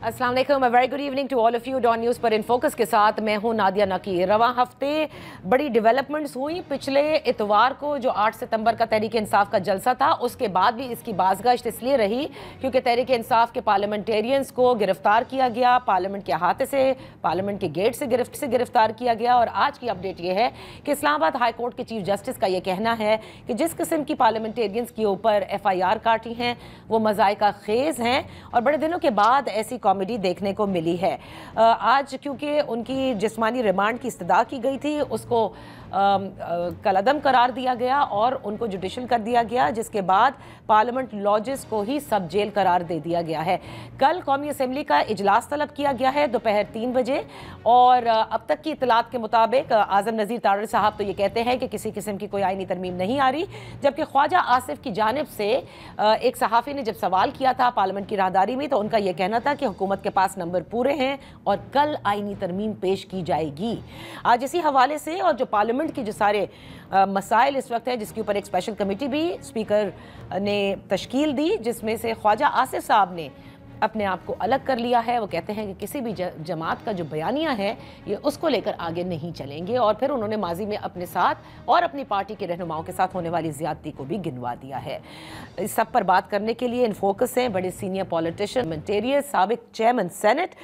अस्सलाम वालेकुम, very good evening to all of you. Dawn news पर इन फोकस के साथ मैं हूं नादिया नकीर। रवां हफ्ते बड़ी डेवलपमेंट्स हुई। पिछले इतवार को जो 8 सितंबर का तहरीक इंसाफ का जलसा था, उसके बाद भी इसकी बाज़गश्त इसलिए रही क्योंकि तहरीक इंसाफ के पार्लियामेंटेरियंस को गिरफ्तार किया गया, पार्लियामेंट के अहाते से, पार्लियामेंट के गेट से गिरफ्तार किया गया। और आज की अपडेट ये है कि इस्लामाबाद हाई कोर्ट के चीफ जस्टिस का यह कहना है कि जिस किस्म की पार्लियामेंटेरियंस के ऊपर FIR काटी हैं वो मज़ाइका खेज़ हैं और बड़े दिनों के बाद ऐसी कॉमेडी देखने को मिली है। आज क्योंकि उनकी जिस्मानी रिमांड की इस्तदा की गई थी, उसको कलअदम करार दिया गया और उनको जुडिशल कर दिया गया, जिसके बाद पार्लियामेंट लॉजेस को ही सब जेल करार दे दिया गया है। कल कौमी असम्बली का इजलास तलब किया गया है दोपहर 3 बजे और अब तक की इतलात के मुताबिक आज़म नज़ीर तारड़ साहब तो ये कहते हैं कि किसी किस्म की कोई आईनी तरमीम नहीं आ रही, जबकि ख्वाजा आसिफ की जानिब से एक सहाफ़ी ने जब सवाल किया था पार्लियामेंट की राहदारी में तो उनका यह कहना था कि हुकूमत के पास नंबर पूरे हैं और कल आईनी तरमीम पेश की जाएगी। आज इसी हवाले से और जो पार्लियामेंट की जो सारे मसाइल इस वक्त है, जिसके ऊपर एक स्पेशल कमेटी भी स्पीकर ने तश्कील दी, जिसमें से ख्वाजा आसिफ साहब ने अपने आप को अलग कर लिया है। वो कहते हैं कि किसी भी जमात का जो बयानिया है ये उसको लेकर आगे नहीं चलेंगे और फिर उन्होंने माजी में अपने साथ और अपनी पार्टी के रहनुमाओं के साथ होने वाली ज्यादती को भी गिनवा दिया है। इस सब पर बात करने के लिए इन फोकस हैं बड़े सीनियर पॉलिटिशियन, पार्लियामेंटेरियन, साबिक chairman senate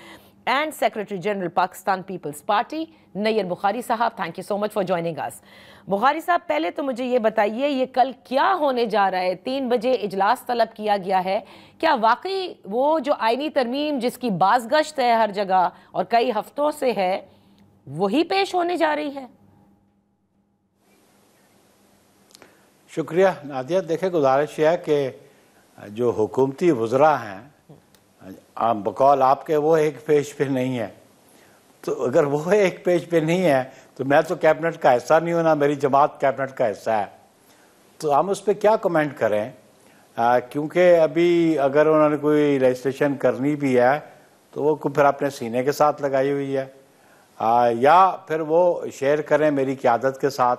and secretary general Pakistan peoples party, Nayyar Bukhari साहब। Thank you so much for joining us. Bukhari साहब, पहले तो मुझे ये बताइए, ये कल क्या होने जा रहा है? 3 बजे इजलास तलब किया गया है, क्या वाकई वो जो आईनी तरमीम जिसकी बाज़गश्त है हर जगह और कई हफ्तों से है, वही पेश होने जा रही है? शुक्रिया नादिया। देखे, गुजारिश है कि जो हुकूमती वज़रा हैं बकौल आपके वो एक पेज पे नहीं है, तो अगर वो एक पेज पे नहीं है तो मैं तो कैबिनेट का हिस्सा नहीं हूं, ना मेरी जमात कैबिनेट का हिस्सा है, तो हम उस पर क्या कमेंट करें। क्योंकि अभी अगर उन्होंने कोई रजिस्ट्रेशन करनी भी है तो वो फिर अपने सीने के साथ लगाई हुई है, या फिर वो शेयर करें मेरी क़यादत के साथ।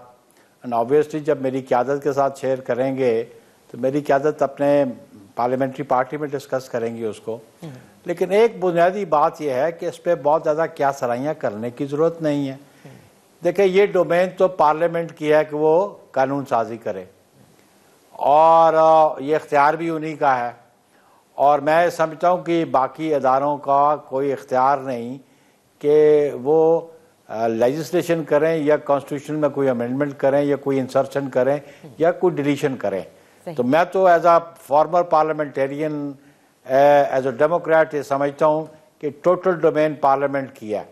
एंड ऑब्वियसली जब मेरी क़यादत के साथ शेयर करेंगे तो मेरी क़यादत अपने पार्लियामेंट्री पार्टी में डिस्कस करेंगी उसको। लेकिन एक बुनियादी बात यह है कि इस पर बहुत ज़्यादा क्या सराहियाँ करने की ज़रूरत नहीं है। देखिए, ये डोमेन तो पार्लियामेंट की है कि वो कानून साजी करे और ये इख्तियार भी उन्हीं का है, और मैं समझता हूँ कि बाकी इदारों का कोई इख्तियार नहीं कि वो लेजिस्लेशन करें या कॉन्स्टिट्यूशन में कोई अमेंडमेंट करें या कोई इंसर्शन करें या कोई डिलीशन करें। तो मैं तो as a former parliamentarian, as a democrat ये समझता हूँ कि टोटल डोमेन पार्लियामेंट की है।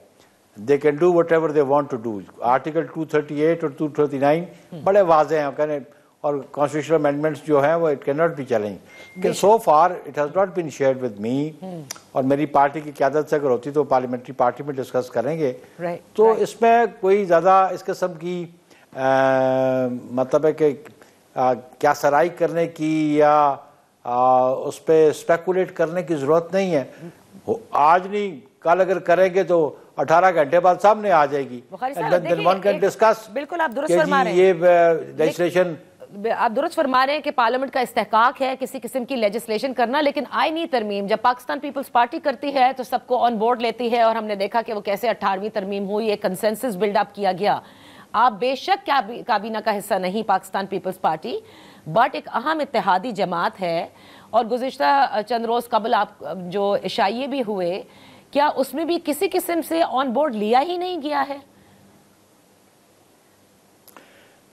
They can do whatever they want to do. Article 238 और 239 बड़े वाजे हैं कहने, और कॉन्स्टिट्यूशनल अमेंडमेंट्स जो हैं वो it can not be challenge. लेकिन so far it has not been shared with me, और मेरी पार्टी की क़यादत से अगर होती तो पार्लियामेंट्री पार्टी में डिस्कस करेंगे। तो इसमें कोई ज़्यादा इस किस्म की मतलब है कि क्या सराई करने की या उस पर स्पेकुलेट करने की ज़रूरत नहीं है। आज नहीं, कल अगर करेंगे तो 18 घंटे बाद सामने आ जाएगी। बिल्कुल आप दुरुस्त फरमा रहे हैं, ये रजिस्ट्रेशन आप दुरुस्त फरमा रहे हैं कि पार्लियामेंट का इस्तेहकाक है किसी किस्म की लेजिस्लेशन करना, लेकिन आईनी तरमीम जब पाकिस्तान पीपल्स पार्टी करती है तो सबको ऑन बोर्ड लेती है, और हमने देखा कि वो कैसे 18वीं तरमीम हुई, एक कंसेंसस बिल्डअप किया गया। आप बेशक काबीना का हिस्सा नहीं पाकिस्तान पीपल्स पार्टी, बट एक अहम इत्तेहादी जमात है, और गुज़िश्ता चंद रोज़ कबल आप जो इशाइये भी हुए, क्या उसमें भी किसी किस्म से ऑन बोर्ड लिया ही नहीं गया है?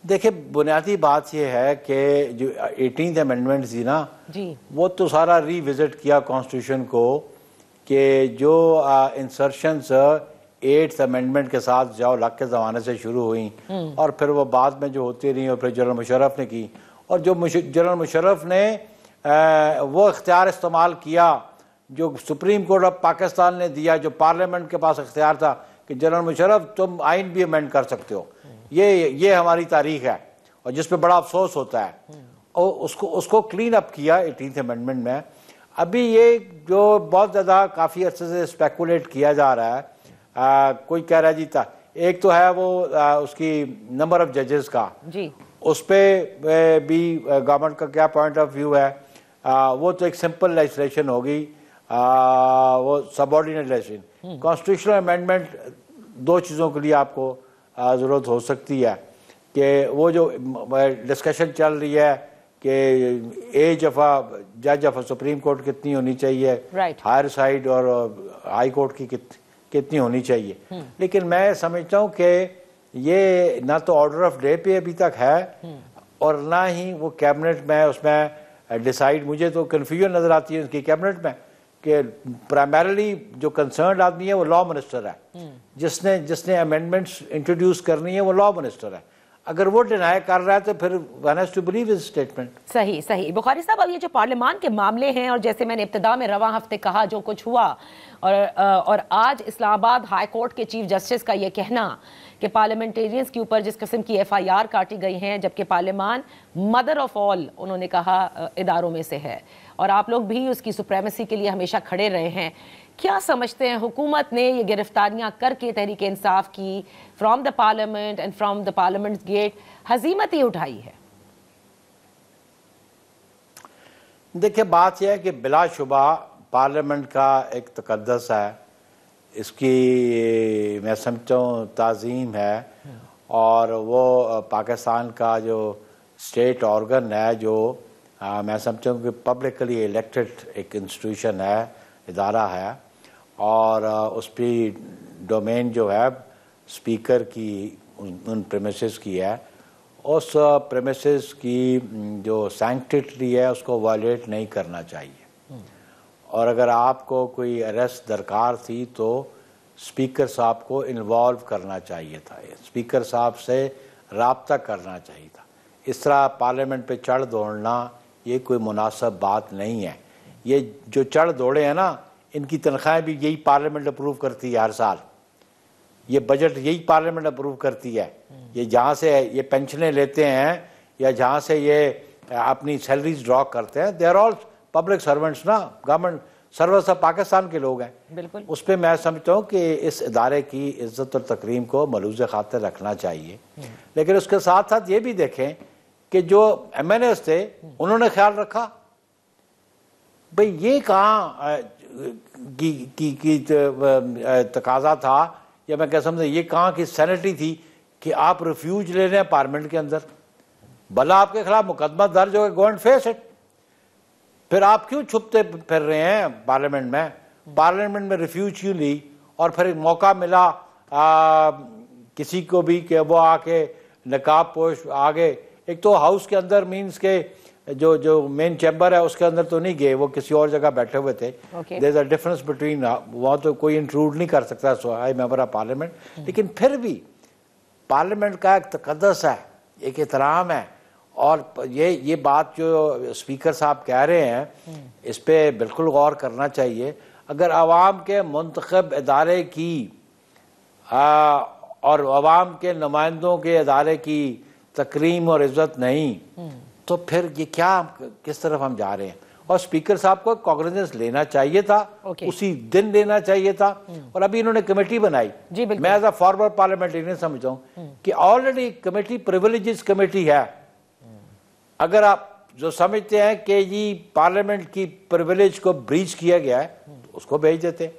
देखिए, बुनियादी बात यह है कि जो 18th अमेंडमेंट थी ना जी, वो तो सारा रीविजिट किया कॉन्स्टिट्यूशन को कि जो इंसर्शंस 8th अमेंडमेंट के साथ जाओ लग के ज़माने से शुरू हुई और फिर वो बाद में जो होती रही और फिर जनरल मुशर्रफ ने की, और जो जनरल मुशर्रफ ने वो इख्तियार इस्तेमाल किया जो सुप्रीम कोर्ट ऑफ पाकिस्तान ने दिया, जो पार्लियामेंट के पास इख्तियार था कि जनरल मुशर्रफ तुम आइन भी अमेंड कर सकते हो। ये हमारी तारीख है और जिस पे बड़ा अफसोस होता है, और उसको क्लीन अप किया 18th अमेंडमेंट में। अभी ये जो बहुत ज़्यादा काफ़ी अर्से से स्पेकुलेट किया जा रहा है, कोई कह रहा है जी एक तो है वो उसकी नंबर ऑफ जजेस का जी, उस पर भी गवर्नमेंट का क्या पॉइंट ऑफ व्यू है। वो तो एक सिंपल लेजिस्लेशन होगी, वो सबऑर्डिनेट लेजिस्लेशन। कॉन्स्टिट्यूशनल अमेंडमेंट दो चीज़ों के लिए आपको ज़रूरत हो सकती है कि वो जो डिस्कशन चल रही है कि एज ऑफ जज ऑफ सुप्रीम कोर्ट कितनी होनी चाहिए, हायर साइड और हाई कोर्ट की कितनी होनी चाहिए। लेकिन मैं समझता हूँ कि ये ना तो ऑर्डर ऑफ डे पे अभी तक है और ना ही वो कैबिनेट में उसमें डिसाइड। मुझे तो कन्फ्यूजन नज़र आती है उसकी कैबिनेट में कि प्राइमरीली जो कंसर्न आदमी है वो लॉ मिनिस्टर है, जिसने अमेंडमेंट्स इंट्रोड्यूस करनी है वो लॉ मिनिस्टर है। अगर वो डिनाई कर रहा है तो फिर one has to believe his statement. सही सही। बुखारी साहब, अब ये जो पार्लियामान के मामले हैं और जैसे मैंने इब्तिदा में रवां हफ्ते कहा जो कुछ हुआ और आज इस्लामाबाद हाई कोर्ट के चीफ जस्टिस का ये कहना कि पार्लियामेंटेरियंस के ऊपर जिस किस्म की FIR काटी गई हैं, जबकि पार्लियामान मदर ऑफ ऑल उन्होंने कहा इदारों में से है और आप लोग भी उसकी सुप्रेमेसी के लिए हमेशा खड़े रहे हैं। क्या समझते हैं हुकूमत ने ये गिरफ्तारियां करके तहरीक इंसाफ की from the parliament and from the parliament get हजीमत ही उठाई है? देखिए, बात यह है कि बिलाशुबा पार्लियामेंट का एक तकद्दस है, इसकी मैं समझता हूँ ताज़ीम है और वो पाकिस्तान का जो स्टेट ऑर्गन है, जो मैं समझता हूँ कि पब्लिकली इलेक्टेड एक इंस्टीट्यूशन है, इदारा है और उस पर डोमेन जो है स्पीकर की उन प्रेमिसेस की है। उस प्रेमिसेस की जो सैंक्टिटी है उसको वायलेट नहीं करना चाहिए और अगर आपको कोई अरेस्ट दरकार थी तो स्पीकर साहब को इन्वॉल्व करना चाहिए था, स्पीकर साहब से राब्ता करना चाहिए था। इस तरह पार्लियामेंट पे चढ़ दौड़ना ये कोई मुनासिब बात नहीं है। ये जो चढ़ दौड़े हैं ना, इनकी तनख्वाहें भी यही पार्लियामेंट अप्रूव करती है हर साल, ये बजट यही पार्लियामेंट अप्रूव करती है। ये जहाँ से ये पेंशनें लेते हैं या जहाँ से ये अपनी सैलरीज ड्रॉ करते हैं, they are all public servants ना, गवर्नमेंट सर्वेंट्स ऑफ पाकिस्तान के लोग हैं। बिल्कुल। उस पर मैं समझता हूँ कि इस इदारे की इज्जत और तकरीम को मलूज़ खातिर रखना चाहिए। लेकिन उसके साथ साथ ये भी देखें कि जो MNAs थे उन्होंने ख्याल रखा, भाई ये कहाँ की तकाजा था या मैं क्या समझा ये कहाँ की सैनिटी थी कि आप रिफ्यूज ले रहे हैं पार्लियामेंट के अंदर, भला आपके खिलाफ मुकदमा दर्ज हो, गो एंड फेस इट। फिर आप क्यों छुपते फिर रहे हैं पार्लियामेंट में? पार्लियामेंट में रिफ्यूज क्यों ली? और फिर एक मौका मिला किसी को भी कि वो आके नकाब पोश आगे, एक तो हाउस के अंदर मीन्स के जो मेन चैम्बर है उसके अंदर तो नहीं गए, वो किसी और जगह बैठे हुए थे। There is a difference between, वहाँ तो कोई इंट्रूड नहीं कर सकता so I member of parliament. लेकिन फिर भी पार्लियामेंट का एक तकद्दस है, एक एहतराम है और ये बात जो स्पीकर साहब कह रहे हैं इस पर बिल्कुल गौर करना चाहिए। अगर आवाम के मुंतखब इदारे की और आवाम के नुमाइंदों के इदारे की तकरीम और इज्जत नहीं तो फिर ये क्या, किस तरफ हम जा रहे हैं? और स्पीकर साहब को कॉग्निजेंस लेना चाहिए था, उसी दिन लेना चाहिए था। और अभी इन्होंने कमेटी बनाई, मैं एज अ फॉर्मर पार्लियामेंटेरियन समझता हूँ कि ऑलरेडी कमेटी प्रिविलेजेस कमेटी है। अगर आप जो समझते हैं कि जी पार्लियामेंट की प्रिविलेज को ब्रीच किया गया है तो उसको भेज देते,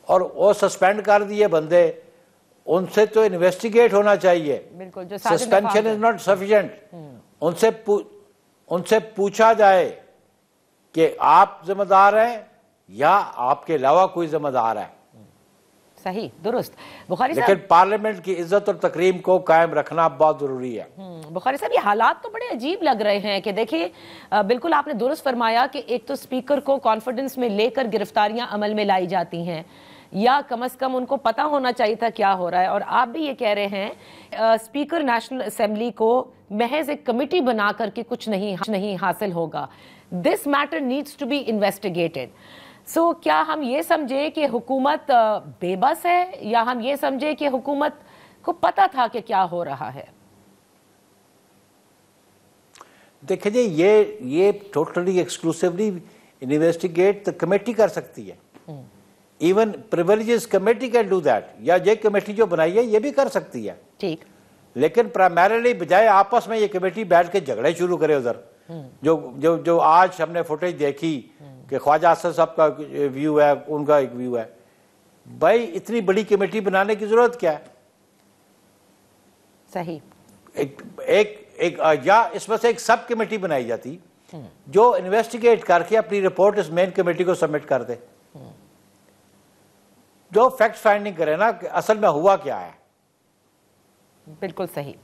और वो सस्पेंड कर दिए बंदे, उनसे तो इन्वेस्टिगेट होना चाहिए। Suspension is not sufficient. उनसे पूछा जाए कि आप जिम्मेदार हैं या आपके अलावा कोई जिम्मेदार है। सही, दुरुस्त। बुखारी लेकिन पार्लियामेंट की इज्जत और तकरीम को कायम रखना बहुत जरूरी है। बुखारी साहब, ये हालात तो बड़े अजीब लग रहे हैं कि देखिए, बिल्कुल आपने दुरुस्त फरमाया कि एक तो स्पीकर को कॉन्फिडेंस में लेकर गिरफ्तारियां अमल में लाई जाती हैं, या कम से कम उनको पता होना चाहिए था क्या हो रहा है। और आप भी ये कह रहे हैं स्पीकर नेशनल असेंबली को महज एक कमेटी बना करके कुछ नहीं हासिल होगा। This matter needs to be investigated. So क्या हम ये समझे कि हुकूमत बेबस है या हम ये समझे कि हुकूमत को पता था कि क्या हो रहा है? देखिए, ये totally exclusively investigate the committee कर सकती है। Even privileges committee can do that, या ये कमेटी जो बनाई है ये भी कर सकती है। ठीक। लेकिन प्राइमरीली बजाय आपस में ये कमेटी बैठ के झगड़े शुरू करे उधर, जो आज हमने फुटेज देखी कि ख्वाजा असद साहब का व्यू है, उनका एक व्यू है। भाई इतनी बड़ी कमेटी बनाने की जरूरत क्या है? सही। या इसमें से एक सब कमेटी बनाई जाती जो इन्वेस्टिगेट करके अपनी रिपोर्ट इस मेन कमेटी को सबमिट कर दे, जो फैक्ट फाइंडिंग करे ना कि असल में हुआ क्या है। बिल्कुल सही।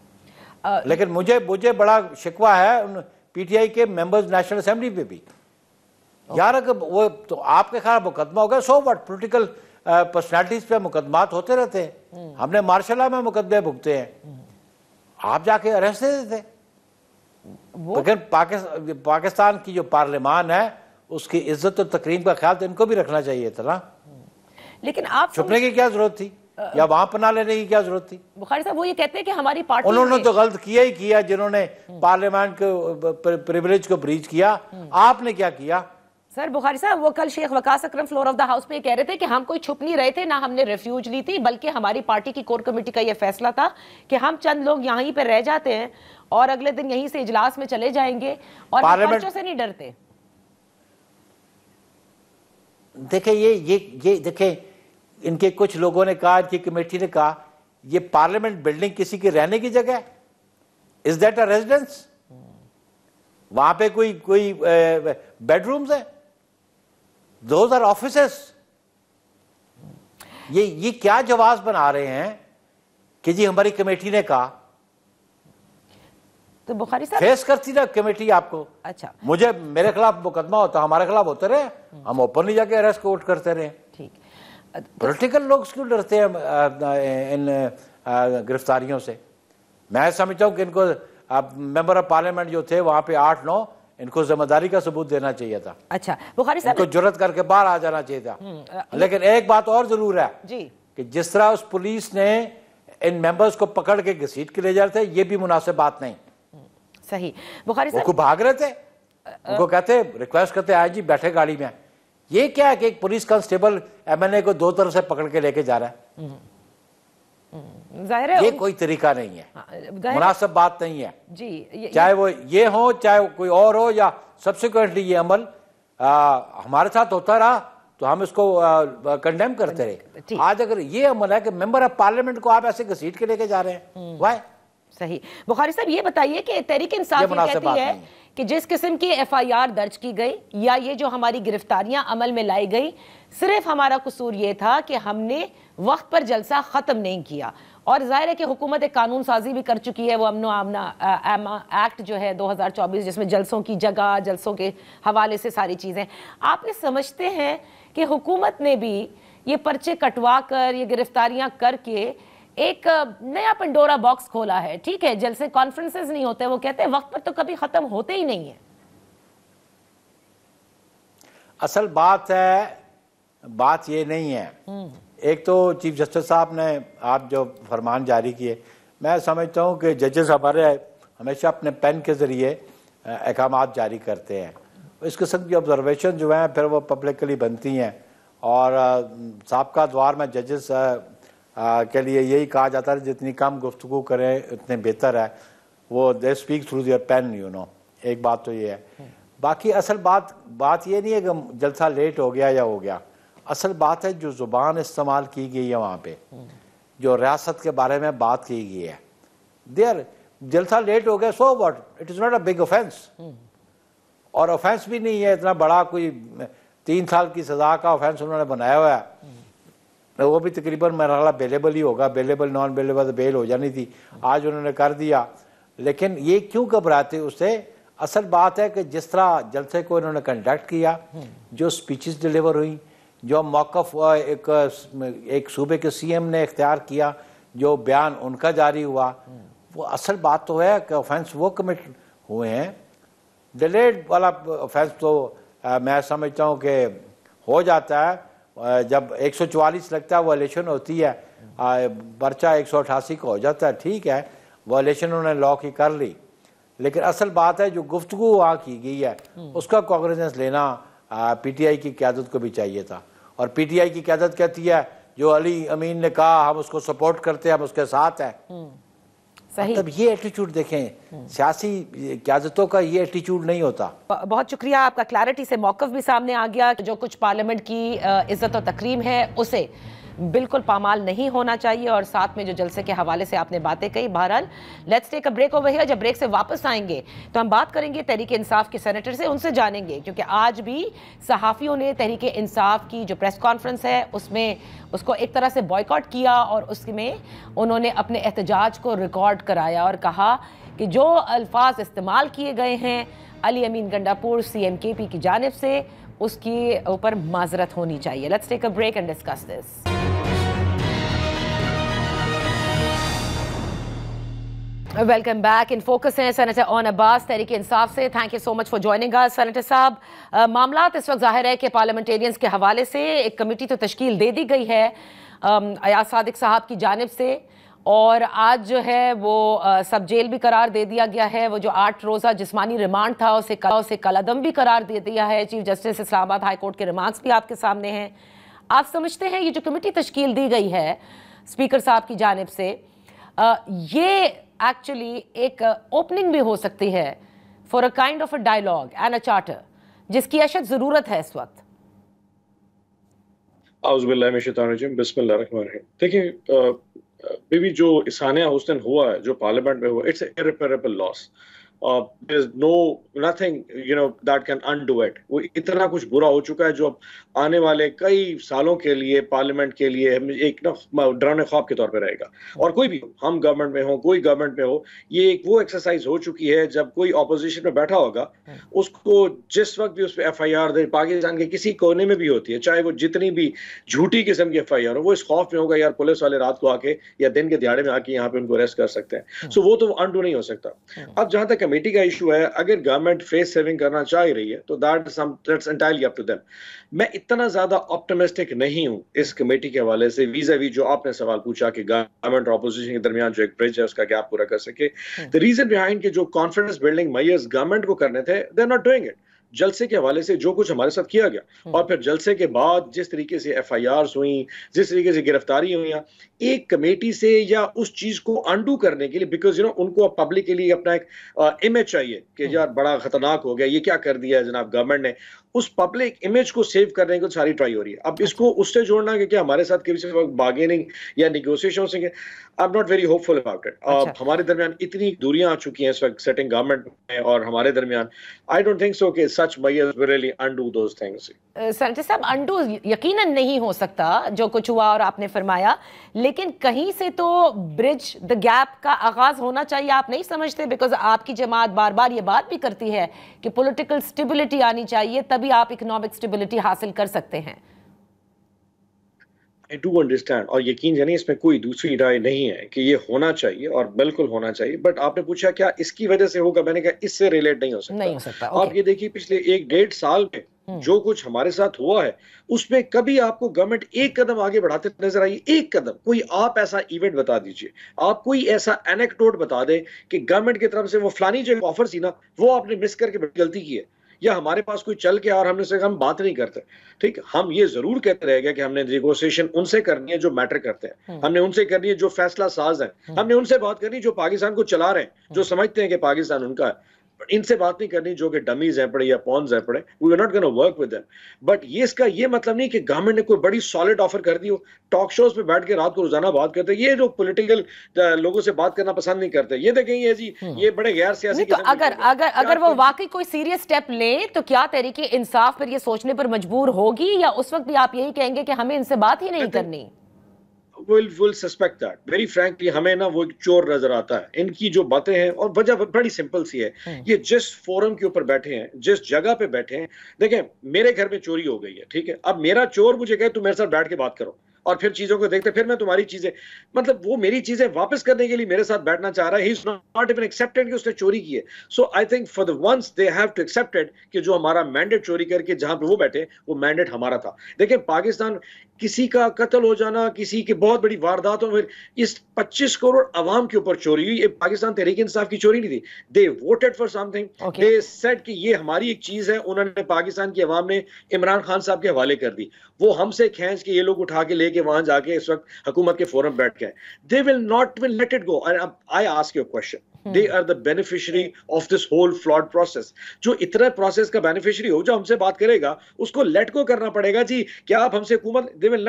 लेकिन मुझे बड़ा शिकवा है उन पीटीआई के मेंबर्स नेशनल असेंबली पे भी। यार अगर वो तो आपके खिलाफ मुकदमा हो गया, सो व्हाट, पॉलिटिकल पर्सनालिटीज पे मुकदमात होते रहते हैं। हमने मार्शल लॉ में मुकदमे भुगते हैं, आप जाके अरेस्ट दे देते। लेकिन पाकिस्तान की जो पार्लियामान है उसकी इज्जत और तकरीम का ख्याल तो इनको भी रखना चाहिए था ना। लेकिन आप छुपने की क्या जरूरत थी, या वहां पना लेने की क्या जरूरत थी? बुखारी साहब वो ये कहते हैं कि हमारी पार्टी, उन्होंने तो गलत किया ही किया जिन्होंने पार्लियामेंट के प्रिविलेज को ब्रीच किया। आपने क्या किया? सर बुखारी साहब वो कल शेख वकास अकरम फ्लोर ऑफ द हाउस पे कह रहे थे कि हम कोई छुप नहीं रहे थे, ना हमने रिफ्यूज ली थी, बल्कि हमारी पार्टी की कोर कमेटी का यह फैसला था कि हम चंद लोग यहीं पे रह जाते हैं और अगले दिन यहीं से इजलास में चले जाएंगे और पर्चों से नहीं डरते। देखे ये देखे, इनके कुछ लोगों ने कहा, इनकी कमेटी ने कहा ये पार्लियामेंट बिल्डिंग किसी के रहने की जगह है? Is that a residence? वहां पे कोई बेडरूम्स है? Those are offices. ये क्या जवाब बना रहे हैं कि जी हमारी कमेटी ने कहा? तो बुखारी साहब फेस करती ना कमेटी आपको। अच्छा, मेरे खिलाफ मुकदमा होता, हमारे खिलाफ होते रहे, हम ओपनली जाके अरेस्ट कोर्ट करते रहे। ठीक। पॉलिटिकल लोग क्यों डरते हैं इन गिरफ्तारियों से? मैं समझता हूं कि इनको मेंबर ऑफ पार्लियामेंट जो थे वहां पे 8-9, इनको जिम्मेदारी का सबूत देना चाहिए था। अच्छा बुखारी साहब, इनको जुर्रत करके बाहर आ जाना चाहिए था। लेकिन एक बात और जरूर है जी कि जिस तरह उस पुलिस ने इन मेंबर्स को पकड़ के घसीट के ले जा रहे थे, ये भी मुनासिब बात नहीं। सही। बुखारी साहब वो भाग रहे थे, उनको कहते रिक्वेस्ट करते आए जी बैठे गाड़ी में। ये क्या है कि एक पुलिस कांस्टेबल एमएनए को दो तरफ से पकड़ के लेके जा रहा है? जाहिर है ये कोई तरीका नहीं है, मुनासिब बात नहीं है जी। चाहे वो ये हो, चाहे कोई और हो, या सब्सिक्वेंटली ये अमल हमारे साथ होता रहा तो हम इसको कंडेम करते रहे। आज अगर ये अमल है कि मेंबर ऑफ पार्लियामेंट को आप ऐसे घसीट के लेके जा रहे हैं, वाह। सही। बुखारी साहब ये बताइए कि तहरीक इंसाफ ये कहती है कि जिस किस्म की एफआईआर दर्ज की गई या ये जो हमारी गिरफ्तारियां अमल में लाई गई, सिर्फ हमारा कसूर ये था कि हमने वक्त पर जलसा खत्म नहीं किया। और जाहिर है कि हुकूमत एक कानून साजी भी कर चुकी है, वो अमनो आमना एक्ट जो है 2024, जिसमें जलसों की जगह, जलसों के हवाले से सारी चीज़ें। आप ये समझते हैं कि हुकूमत ने भी ये पर्चे कटवा कर, ये गिरफ्तारियां करके एक नया पंडोरा बॉक्स खोला है? ठीक है, जलसे कॉन्फ्रेंसेस नहीं होते, वो कहते हैं वक्त पर तो कभी खत्म होते ही नहीं है। असल बात ये नहीं है। एक तो चीफ जस्टिस साहब ने आप जो फरमान जारी किए, मैं समझता हूँ कि जजेस हमारे हमेशा अपने पेन के जरिए अहकामात जारी करते हैं। इस किस्म की ऑब्जर्वेशन जो हैं फिर वो पब्लिकली बनती हैं, और साबका दौर में जजेस के लिए यही कहा जाता है जितनी कम गुफ्तगू करें उतने बेहतर है। वो they speak through their pen, you know. एक बात तो ये है। बाकी असल बात ये नहीं है कि जलसा लेट हो गया या हो गया। असल बात है जो जुबान इस्तेमाल की गई है वहाँ पे, जो रियासत के बारे में बात की गई है। देयर जलसा लेट हो गया, so what, it is not a big offence. और ऑफेंस भी नहीं है इतना बड़ा, कोई 3 साल की सज़ा का ऑफेंस उन्होंने बनाया हुआ है। वो भी तकरीबन मरहला बेलेबल ही होगा, बेलेबल नॉन बेलेबल बेल हो जानी थी, आज उन्होंने कर दिया। लेकिन ये क्यों घबराते उससे? असल बात है कि जिस तरह जलसे को इन्होंने कंडक्ट किया, जो स्पीचेस डिलीवर हुई, जो मौक़िफ़ एक सूबे के सीएम ने इख्तियार किया, जो बयान उनका जारी हुआ, वो असल बात तो है कि ऑफेंस वो कमिट हुए हैं। डिलेड वाला ऑफेंस तो मैं समझता हूँ कि हो जाता है जब 144 लगता है वायलेशन होती है, पर्चा 188 का हो जाता है, ठीक है, वायलेशन उन्होंने लॉ की कर ली। लेकिन असल बात है जो गुफ्तगू वहाँ की गई है उसका कॉग्निजेंस लेना पीटीआई की क़यादत को भी चाहिए था। और पीटीआई की क़यादत कहती है जो अली अमीन ने कहा हम उसको सपोर्ट करते हैं, हम उसके साथ हैं। सही। मतलब ये एटीट्यूड देखें, सियासी क़यादतों का ये एटीट्यूड नहीं होता। बहुत शुक्रिया आपका, क्लैरिटी से मौक़िफ़ भी सामने आ गया। जो कुछ पार्लियामेंट की इज़्ज़त और तकरीम है उसे बिल्कुल पामाल नहीं होना चाहिए, और साथ में जो जलसे के हवाले से आपने बातें कही। बहरहाल let's take a break over here. जब ब्रेक से वापस आएंगे तो हम बात करेंगे तहरीक इंसाफ के सेनेटर से, उनसे जानेंगे, क्योंकि आज भी सहाफ़ियों ने तहरीक इंसाफ की जो प्रेस कॉन्फ्रेंस है उसमें उसको एक तरह से बॉयकॉट किया, और उसमें उन्होंने अपने एहतजाज को रिकॉर्ड कराया और कहा कि जो अल्फाज इस्तेमाल किए गए हैं अली अमीन गंडापुर CMKP की जानिब से, उसके ऊपर माजरत होनी चाहिए। Let's take a break and discuss this. Welcome back. In focus हैं सेनेटर ओन अब्बास तहरीक इंसाफ से। Thank you so much for joining us senator साहब। मामलात इस वक्त जाहिर है कि पार्लियामेंटेरियंस के हवाले से एक कमेटी तो तश्कील दे दी गई है अयाज सादिक साहब की जानिब से, और आज जो है वो सब जेल भी करार दे दिया गया है। वो जो 8 रोज़ा जिस्मानी रिमांड था उसे कलादम भी करार दे दिया है। Chief justice Islamabad high court के रिमार्क्स भी आपके सामने हैं। आप समझते हैं ये जो कमेटी तश्कील दी गई है स्पीकर साहब की जानिब से, ये एक्चुअली एक ओपनिंग भी हो सकती है for a kind of a dialogue and a charter, जिसकी अशद ज़रूरत है इस वक्त? देखिए बेबी, जो इसानिया हुसैन हुआ है, जो पार्लियामेंट में हुआ, it's irreparable loss. There is nothing that can undo it. वो इतना कुछ बुरा हो चुका है जो अब आने वाले कई सालों के लिए पार्लियामेंट के लिए एक ना डरावने ख्वाब के तौर पे रहेगा। और कोई भी, हम गवर्नमेंट में हो, कोई गवर्नमेंट में हो, ये एक वो एक्सरसाइज हो चुकी है जब कोई ऑपोजिशन में बैठा होगा उसको जिस वक्त भी उस पर FIR दे, पाकिस्तान के किसी कोने में भी होती है, चाहे वो जितनी भी झूठी किस्म की FIR हो, वो इस खौफ में होगा यार पुलिस वाले रात को आके या दिन के दिहाड़े में आके यहाँ पे उनको अरेस्ट कर सकते हैं। सो वो तो अनडू नहीं हो सकता। अब जहां तक कमेटी का इशू है, अगर गवर्नमेंट फेस सेविंग करना चाह रही है तो that's entirely up to them. मैं इतना ज्यादा ऑप्टिमिस्टिक नहीं हूं इस कमेटी के हवाले से, वीज़ा-वी जो आपने सवाल पूछा कि गवर्नमेंट और ऑपोजिशन के दरमियान जो एक ब्रिज है उसका गैप पूरा कर सके। द रीजन बिहाइंड कि जो कॉन्फिडेंस बिल्डिंग मेजर्स गवर्नमेंट को करने थे, they are not doing it. जलसे के हवाले से जो कुछ हमारे साथ किया गया, और फिर जलसे के बाद जिस तरीके से FIRs हुई, जिस तरीके से गिरफ्तारी हुई, एक कमेटी से या उस चीज को अनडू करने के लिए, बिकॉज उनको पब्लिक के लिए अपना एक इमेज चाहिए कि यार बड़ा खतरनाक हो गया, ये क्या कर दिया है जनाब गवर्नमेंट ने, उस पब्लिक इमेज को सेव करने की सारी ट्राई हो रही है। अब इसको उससे जोड़ना कि क्या हमारे साथ किसी वक्त बार्गेनिंग या निगोशिएशन हो सके, I am not very hopeful about it. हमारे दरमियान इतनी दूरियां आ चुकी हैं इस वक्त सेटिंग गवर्नमेंट में और हमारे दरमियान, आई डोंट थिंक सो कि सच measures will really undo those things. Senator साहब, अनडू यकीनन नहीं हो सकता जो कुछ हुआ और आपने फरमाया, लेकिन कहीं से तो ब्रिज द गैप का आगाज होना चाहिए, आप नहीं समझते? बिकॉज आपकी जमात बार बार ये बात भी करती है कि पॉलिटिकल स्टेबिलिटी आनी चाहिए, तभी आप इकोनॉमिक स्टेबिलिटी हासिल कर सकते हैं। I do understand, और यकीन जानिए इसमें कोई दूसरी राय नहीं है कि ये होना चाहिए और बिल्कुल होना चाहिए। बट आपने पूछा क्या इसकी वजह से होगा, मैंने कहा इससे रिलेट नहीं हो सकता। नहीं हो सकता। आप ये देखिए पिछले 1-1.5 साल में जो कुछ हमारे साथ हुआ है उसमें कभी आपको गवर्नमेंट एक कदम आगे बढ़ाते नजर आई? एक कदम। कोई आप ऐसा इवेंट बता दीजिए, आप कोई ऐसा एनेक्डोट बता दें कि गवर्नमेंट की तरफ से वो फलानी जो ऑफर थी ना वो आपने मिस करके बड़ी गलती की है, या हमारे पास कोई चल के और हमने से हम बात नहीं करते। ठीक, हम ये जरूर कहते रहेंगे कि हमने नेगोशिएशन उनसे करनी है जो मैटर करते हैं, हमने उनसे करनी है जो फैसला साज है, हमने उनसे बात करनी जो पाकिस्तान को चला रहे हैं, जो समझते हैं कि पाकिस्तान उनका है। इनसे बात नहीं करनी जो कि डमीज हैं पड़े या पॉन्स हैं पड़े। We are not gonna work with them. But ये इसका ये मतलब नहीं कि गवर्नमेंट ने कोई बड़ी सॉलिड ऑफर कर दी हो। टॉक शोज पे बैठ के रात को रोजाना बात करते हैं, ये जो पॉलिटिकल लोगों से बात करना पसंद नहीं करते, ये देखें ये जी ये बड़े गैर सियासी। तो अगर वो वाकई कोई सीरियस स्टेप ले तो क्या तहरीक इंसाफ पर ये सोचने पर मजबूर होगी, या उस वक्त भी आप यही कहेंगे कि हमें इनसे बात ही नहीं करनी? Will suspect that. Very frankly, हमें ना वो चोर नजर आता है। इनकी जो बातें हैं, और वजह बड़ी सिंपल सी है, ये जिस फोरम के ऊपर बैठे हैं, जिस जगह पे बैठे हैं, देखें मेरे घर में चोरी हो गई है, ठीक है, अब मेरा चोर मुझे कहे तू मेरे साथ बैठ के बात करो, और फिर चीजों को देखते फिर मैं तुम्हारी चीजें, मतलब वो मेरी चीजें वापस करने के लिए मेरे साथ बैठना चाह रहा है। He is not even accepted कि उसने चोरी की है। So I think for the once they have to accepted कि जो हमारा मैंडेट चोरी करके जहां पे वो बैठे वो मैंडेट हमारा था। देखिए पाकिस्तान किसी का कत्ल हो जाना, किसी की बहुत बड़ी वारदात हो, फिर इस 25 करोड़ अवाम के ऊपर चोरी हुई। ये पाकिस्तान तहरीक इंसाफ की चोरी नहीं थी। दे voted for something, they said कि ये हमारी एक चीज है। उन्होंने पाकिस्तान की अवाम ने इमरान खान साहब के हवाले कर दी, वो हमसे खींच के ये लोग उठा के लेके वहां जाके इस वक्त हुकूमत के फोरम बैठ गए। They will not will let it go. I ask you question, they are the beneficiary of this whole flawed process। जो इतना प्रोसेस का बेनिफिशियरी हो, जो हमसे बात करेगा उसको लेट गो करना पड़ेगा जी। क्या आप हमसे हुकूमत, they will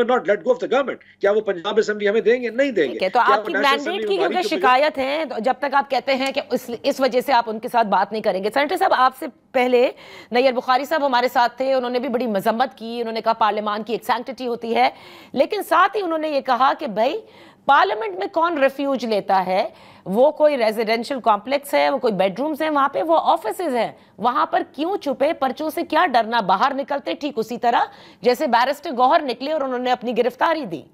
not let go of the government। क्या वो पंजाब असेंबली हमें देंगे? नहीं देंगे। तो आपकी मैंडेट की क्योंकि शिकायत है, तो जब तक आप कहते हैं कि इस वजह से आप उनके साथ बात नहीं करेंगे। सेनेटर साहब, आपसे पहले नैयर बुखारी साहब हमारे साथ थे, उन्होंने भी बड़ी मजम्मत की। उन्होंने कहा पार्लियामान की एक सैंक्टिटी होती है, लेकिन साथ ही उन्होंने ये कहा कि भाई पार्लियामेंट में कौन रेफ्यूज लेता है? वो कोई रेजिडेंशियल कॉम्प्लेक्स है, वो कोई बेडरूम्स हैं, वहां पे वो ऑफिसेज हैं, वहां पर क्यों छुपे? पर्चों से क्या डरना? बाहर निकलते ठीक उसी तरह जैसे बैरिस्टर गौहर निकले और उन्होंने अपनी गिरफ्तारी दी।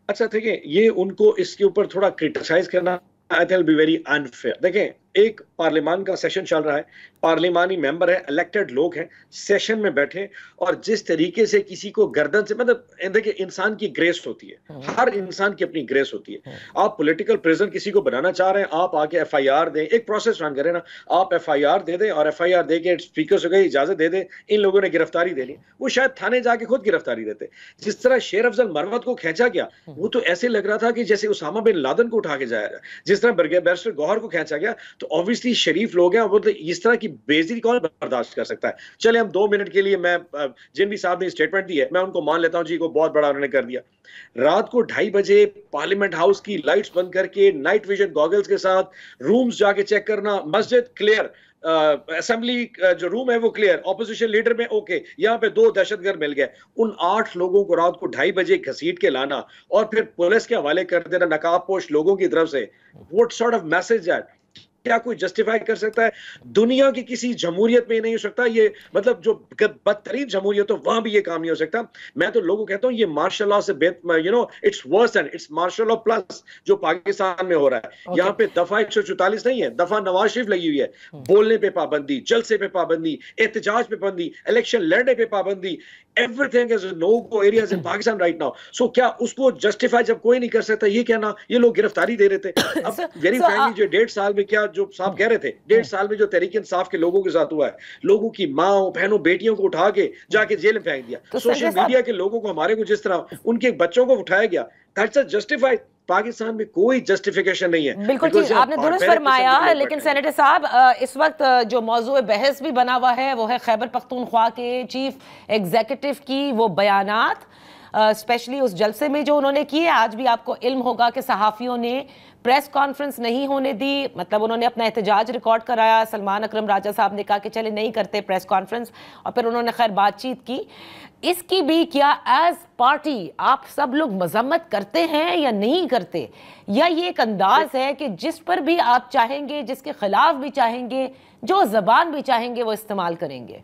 अच्छा देखिए, ये उनको इसके ऊपर थोड़ा क्रिटिसाइज करना I think be very unfair. देखें, एक पार्लियामान का सेशन चल रहा है, पार्लियामानी मेंबर है, इलेक्टेड लोग हैं, सेशन में बैठे और जिस तरीके से किसी को गर्दन से, मतलब देखिए इंसान की ग्रेस होती है, हर इंसान की अपनी ग्रेस होती है। आप पॉलिटिकल प्रिजन किसी को बनाना चाह रहे हैं, आप आके एफआईआर दें, एक प्रोसेस रन करें ना। आप एफआईआर दे दें और एफआईआर दे के स्पीकर से गई इजाजत दे दें, इन लोगों ने गिरफ्तारी देनी, वो शायद थाने जाके खुद गिरफ्तारी देते। जिस तरह शेर अफजल मरवत को खींचा गया, वो तो ऐसे लग रहा था कि जैसे उसामा बिन लादेन को उठा के जाया जाए। जिस तरह बैरिस्टर गौहर को खींचा गया, तो ऑब्वियसली शरीफ लोग हैं, वो तो इस तरह की बेइज्जती कौन बर्दाश्त कर सकता है? चले हम 2 मिनट के लिए, मैं जिन भी साहब ने स्टेटमेंट दी है मैं उनको मान लेता हूं जी, को बहुत बड़ा उन्होंने कर दिया। रात को 2:30 बजे पार्लियामेंट हाउस की लाइट्स बंद करके नाइट विजन गॉगल्स के साथ रूम्स जाके चेक करना, मस्जिद क्लियर, असेंबली जो रूम है वो क्लियर, ऑपोजिशन लीडर में ओके, यहाँ पे 2 दहशतगर्द मिल गए। उन 8 लोगों को रात को 2:30 बजे घसीट के लाना और फिर पुलिस के हवाले कर देना नकाबपोश लोगों की तरफ से, what sort of message that? क्या कोई जस्टिफाई कर सकता है? दुनिया की किसी जमहूरियत में नहीं हो सकता ये, मतलब जो बदतरीन जमहूरियत हो वहां भी ये काम नहीं हो सकता। मैं तो लोगों को कहता हूं ये मार्शल लॉ से it's worse and it's martial law plus जो पाकिस्तान में हो रहा है। यहाँ पे दफा 144 नहीं है, दफा नवाज शरीफ लगी हुई है। बोलने पे पाबंदी, जलसे पे पाबंदी, एहतजाज पे पाबंदी, इलेक्शन लड़ने पे पाबंदी, everything is no go areas in Pakistan right now. So क्या उसको जस्टिफाई जब कोई नहीं कर सकता, ये कहना ये लोग गिरफ्तारी दे रहे थे। अब वेरी फ्रैंकली जो 1.5 साल में, क्या जो साहब कह रहे थे, 1.5 साल में जो तहरीक इंसाफ के लोगों के साथ हुआ है, लोगों की माओ बहनों बेटियों को उठा के जाके जेल में फेंक दिया। सोशल मीडिया के लोगों को, हमारे को जिस तरह उनके बच्चों को उठाया गया, दैट्स जस्टिफाइड। पाकिस्तान में कोई जस्टिफिकेशन नहीं है। बिल्कुल ठीक, आपने दुरुस्त फरमाया। लेकिन सेनेटर साहब, इस वक्त जो मौजूद बहस भी बना हुआ है वो है खैबर पख्तूनख्वा के चीफ एग्जीक्यूटिव की वो बयानात, स्पेशली उस जलसे में जो उन्होंने किए। आज भी आपको इल्म होगा कि सहाफ़ियों ने प्रेस कॉन्फ्रेंस नहीं होने दी, मतलब उन्होंने अपना एहतजाज रिकॉर्ड कराया। सलमान अकरम राजा साहब ने कहा कि चले नहीं करते प्रेस कॉन्फ्रेंस, और फिर उन्होंने खैर बातचीत की। इसकी भी क्या एज पार्टी आप सब लोग मजम्मत करते हैं या नहीं करते, या ये एक अंदाज है कि जिस पर भी आप चाहेंगे, जिसके खिलाफ भी चाहेंगे, जो जबान भी चाहेंगे वो इस्तेमाल करेंगे?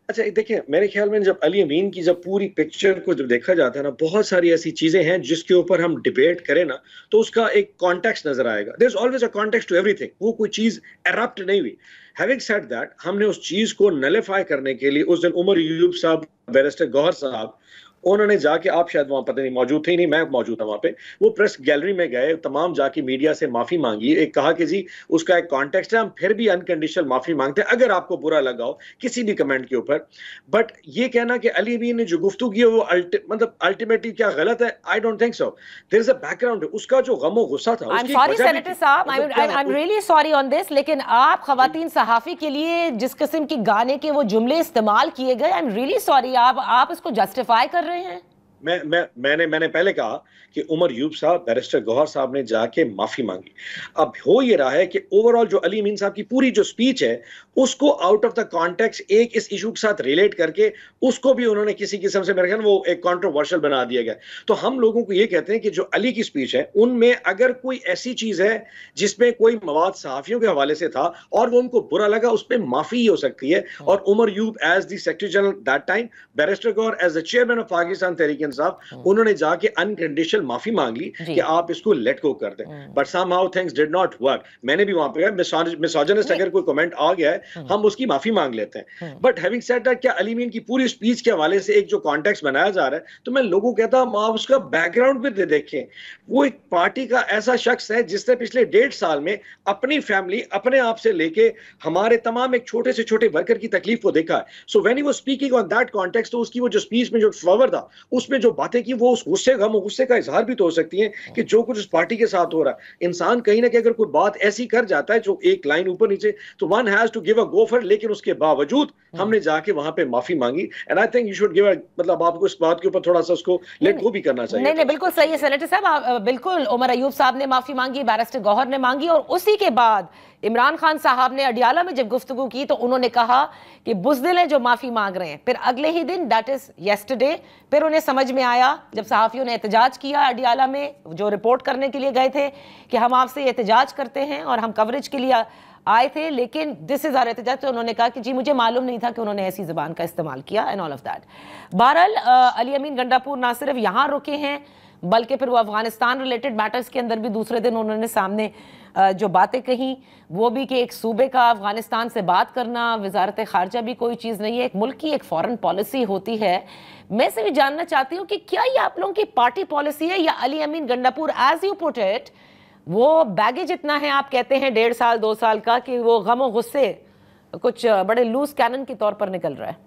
अच्छा देखिए, मेरे ख्याल में जब अली अमीन की जब पूरी पिक्चर को जब देखा जाता है ना, बहुत सारी ऐसी चीजें हैं जिसके ऊपर हम डिबेट करें ना तो उसका एक कॉन्टेक्स्ट नजर आएगा। There is always a context to everything. वो कोई चीज एरप्ट नहीं हुई। हैविंग सेड दैट, हमने उस चीज को नलिफाई करने के लिए उस दिन उमर यूब साहब, बैरिस्टर गौहर साहब, उन्होंने जाके, आप शायद वहां पता नहीं मौजूद थे, नहीं मैं मौजूद था वहां पे, वो प्रेस गैलरी में गए, तमाम जाके मीडिया से माफी मांगी। एक कहा कि जी उसका एक कॉन्टेक्स्ट है, हम फिर भी अनकंडीशनल माफी मांगते हैं अगर आपको बुरा लगा हो किसी भी कमेंट के ऊपर। बट ये कहना कि अली अमीन ने जो गुफ्तगू की है वो मतलब अल्टीमेटली क्या गलत है? I don't think so. There is a background. उसका जो गम और गुस्सा था, आई एम सॉरी सेनेटर साहब, I am really sorry on this, लेकिन आप खवातीन सहाफी के लिए जिस किस्म की गाने के वो जुमले इस्तेमाल किए गए, आई एम रियली सॉरी, आप इसको जस्टिफाई कर रहे हैं? मैंने पहले कहा कि उमर यूब साहब, बैरिस्टर गौहर साहब ने जाके माफी मांगी। अब हो ये रहा है कि ओवरऑल जो अली अमीन साहब की पूरी जो स्पीच है उसको आउट ऑफ द कॉन्टेक्स्ट एक इस इशू के साथ रिलेट करके उसको भी उन्होंने किसी किस्म से, मेरे ख्याल वो एक कंट्रोवर्शियल बना दिया गया। तो हम लोगों को ये कहते हैं कि जो अली की स्पीच है उनमें अगर कोई ऐसी चीज है जिसमें कोई मवाद सहाफियों के हवाले से था और वो उनको बुरा लगा, उस पर माफी ही हो सकती है। और Umar Ayub as the secretary general that time, barrister Gohar as the chairman of Pakistan Tehreek Insaf, उन्होंने जाके अनकंडीशनल माफी मांग ली कि आप इसको लेट गो कर दें, but somehow things did not work. मैंने भी वहां पे मिसोजिनिस्ट अगर कोई कमेंट आ गया है हम उसकी माफी मांग लेते हैं, बट हैविंग सेड दैट क्या अली मीन की पूरी स्पीच के हवाले से एक जो कॉन्टेक्स्ट बनाया जा रहा है, तो मैं लोगों को कहता हूं आप उसका बैकग्राउंड भी देखें। वो एक पार्टी का ऐसा शख्स है जिसने पिछले 1.5 साल में अपनी फैमिली, अपने आप से लेके हमारे तमाम एक छोटे से छोटे वर्कर की तकलीफ को देखा है। So when he was speaking on that context, तो उसकी वो जो स्पीच में जो फ्लावर था उसमें जो बातें की, वो उस गुस्से गुस्से का इजहार भी तो हो सकती है कि जो कुछ उस पार्टी के साथ हो रहा है। इंसान कहीं ना कहीं अगर कोई बात ऐसी कर जाता है जो एक लाइन ऊपर नीचे, तो one has to give a go for, लेकिन उसके बावजूद हमने जाके वहां पे माफी मांगी, and I think you should give, मतलब आपको इस बात के ऊपर थोड़ा सा उसको लेट गो भी करना चाहिए। नहीं, बिल्कुल सही है सेनेटर साहब, बिल्कुल उमर अयूब साहब ने माफी मांगी, बैरिस्टर गौहर ने मांगी, और उसी के बाद इमरान खान साहब ने अडियाला में जब गुफ्तगू की तो उन्होंने कहा कि बुज़दिल है जो माफी मांग रहे हैं। फिर अगले ही दिन, दैट इज यस्टरडे, फिर उन्हें समझ में आया जब सहाफियों ने एहतजाज किया अडियाला में, जो रिपोर्ट करने के लिए गए थे कि हम आपसे एहतजाज करते हैं और हम कवरेज के लिए आए थे, लेकिन दिस इज आवर एहतजाज, तो उन्होंने कहा कि जी मुझे मालूम नहीं था कि उन्होंने ऐसी ज़बान का इस्तेमाल किया एंड ऑल ऑफ दैट। बहरहाल अली अमीन गंडापुर ना सिर्फ यहाँ रुके हैं, बल्कि फिर वो अफगानिस्तान रिलेटेड मैटर्स के अंदर भी दूसरे दिन उन्होंने सामने जो बातें कही, वो भी कि एक सूबे का अफगानिस्तान से बात करना, वजारत खारजा भी कोई चीज़ नहीं है, एक मुल्क की एक फॉरेन पॉलिसी होती है। मैं से भी जानना चाहती हूँ कि क्या ये आप लोगों की पार्टी पॉलिसी है, या Ali Amin Gandapur as you put it वो बैगेज इतना है, आप कहते हैं 1.5 साल 2 साल का, कि वो गम और गुस्से कुछ बड़े लूज कैनन के तौर पर निकल रहा है?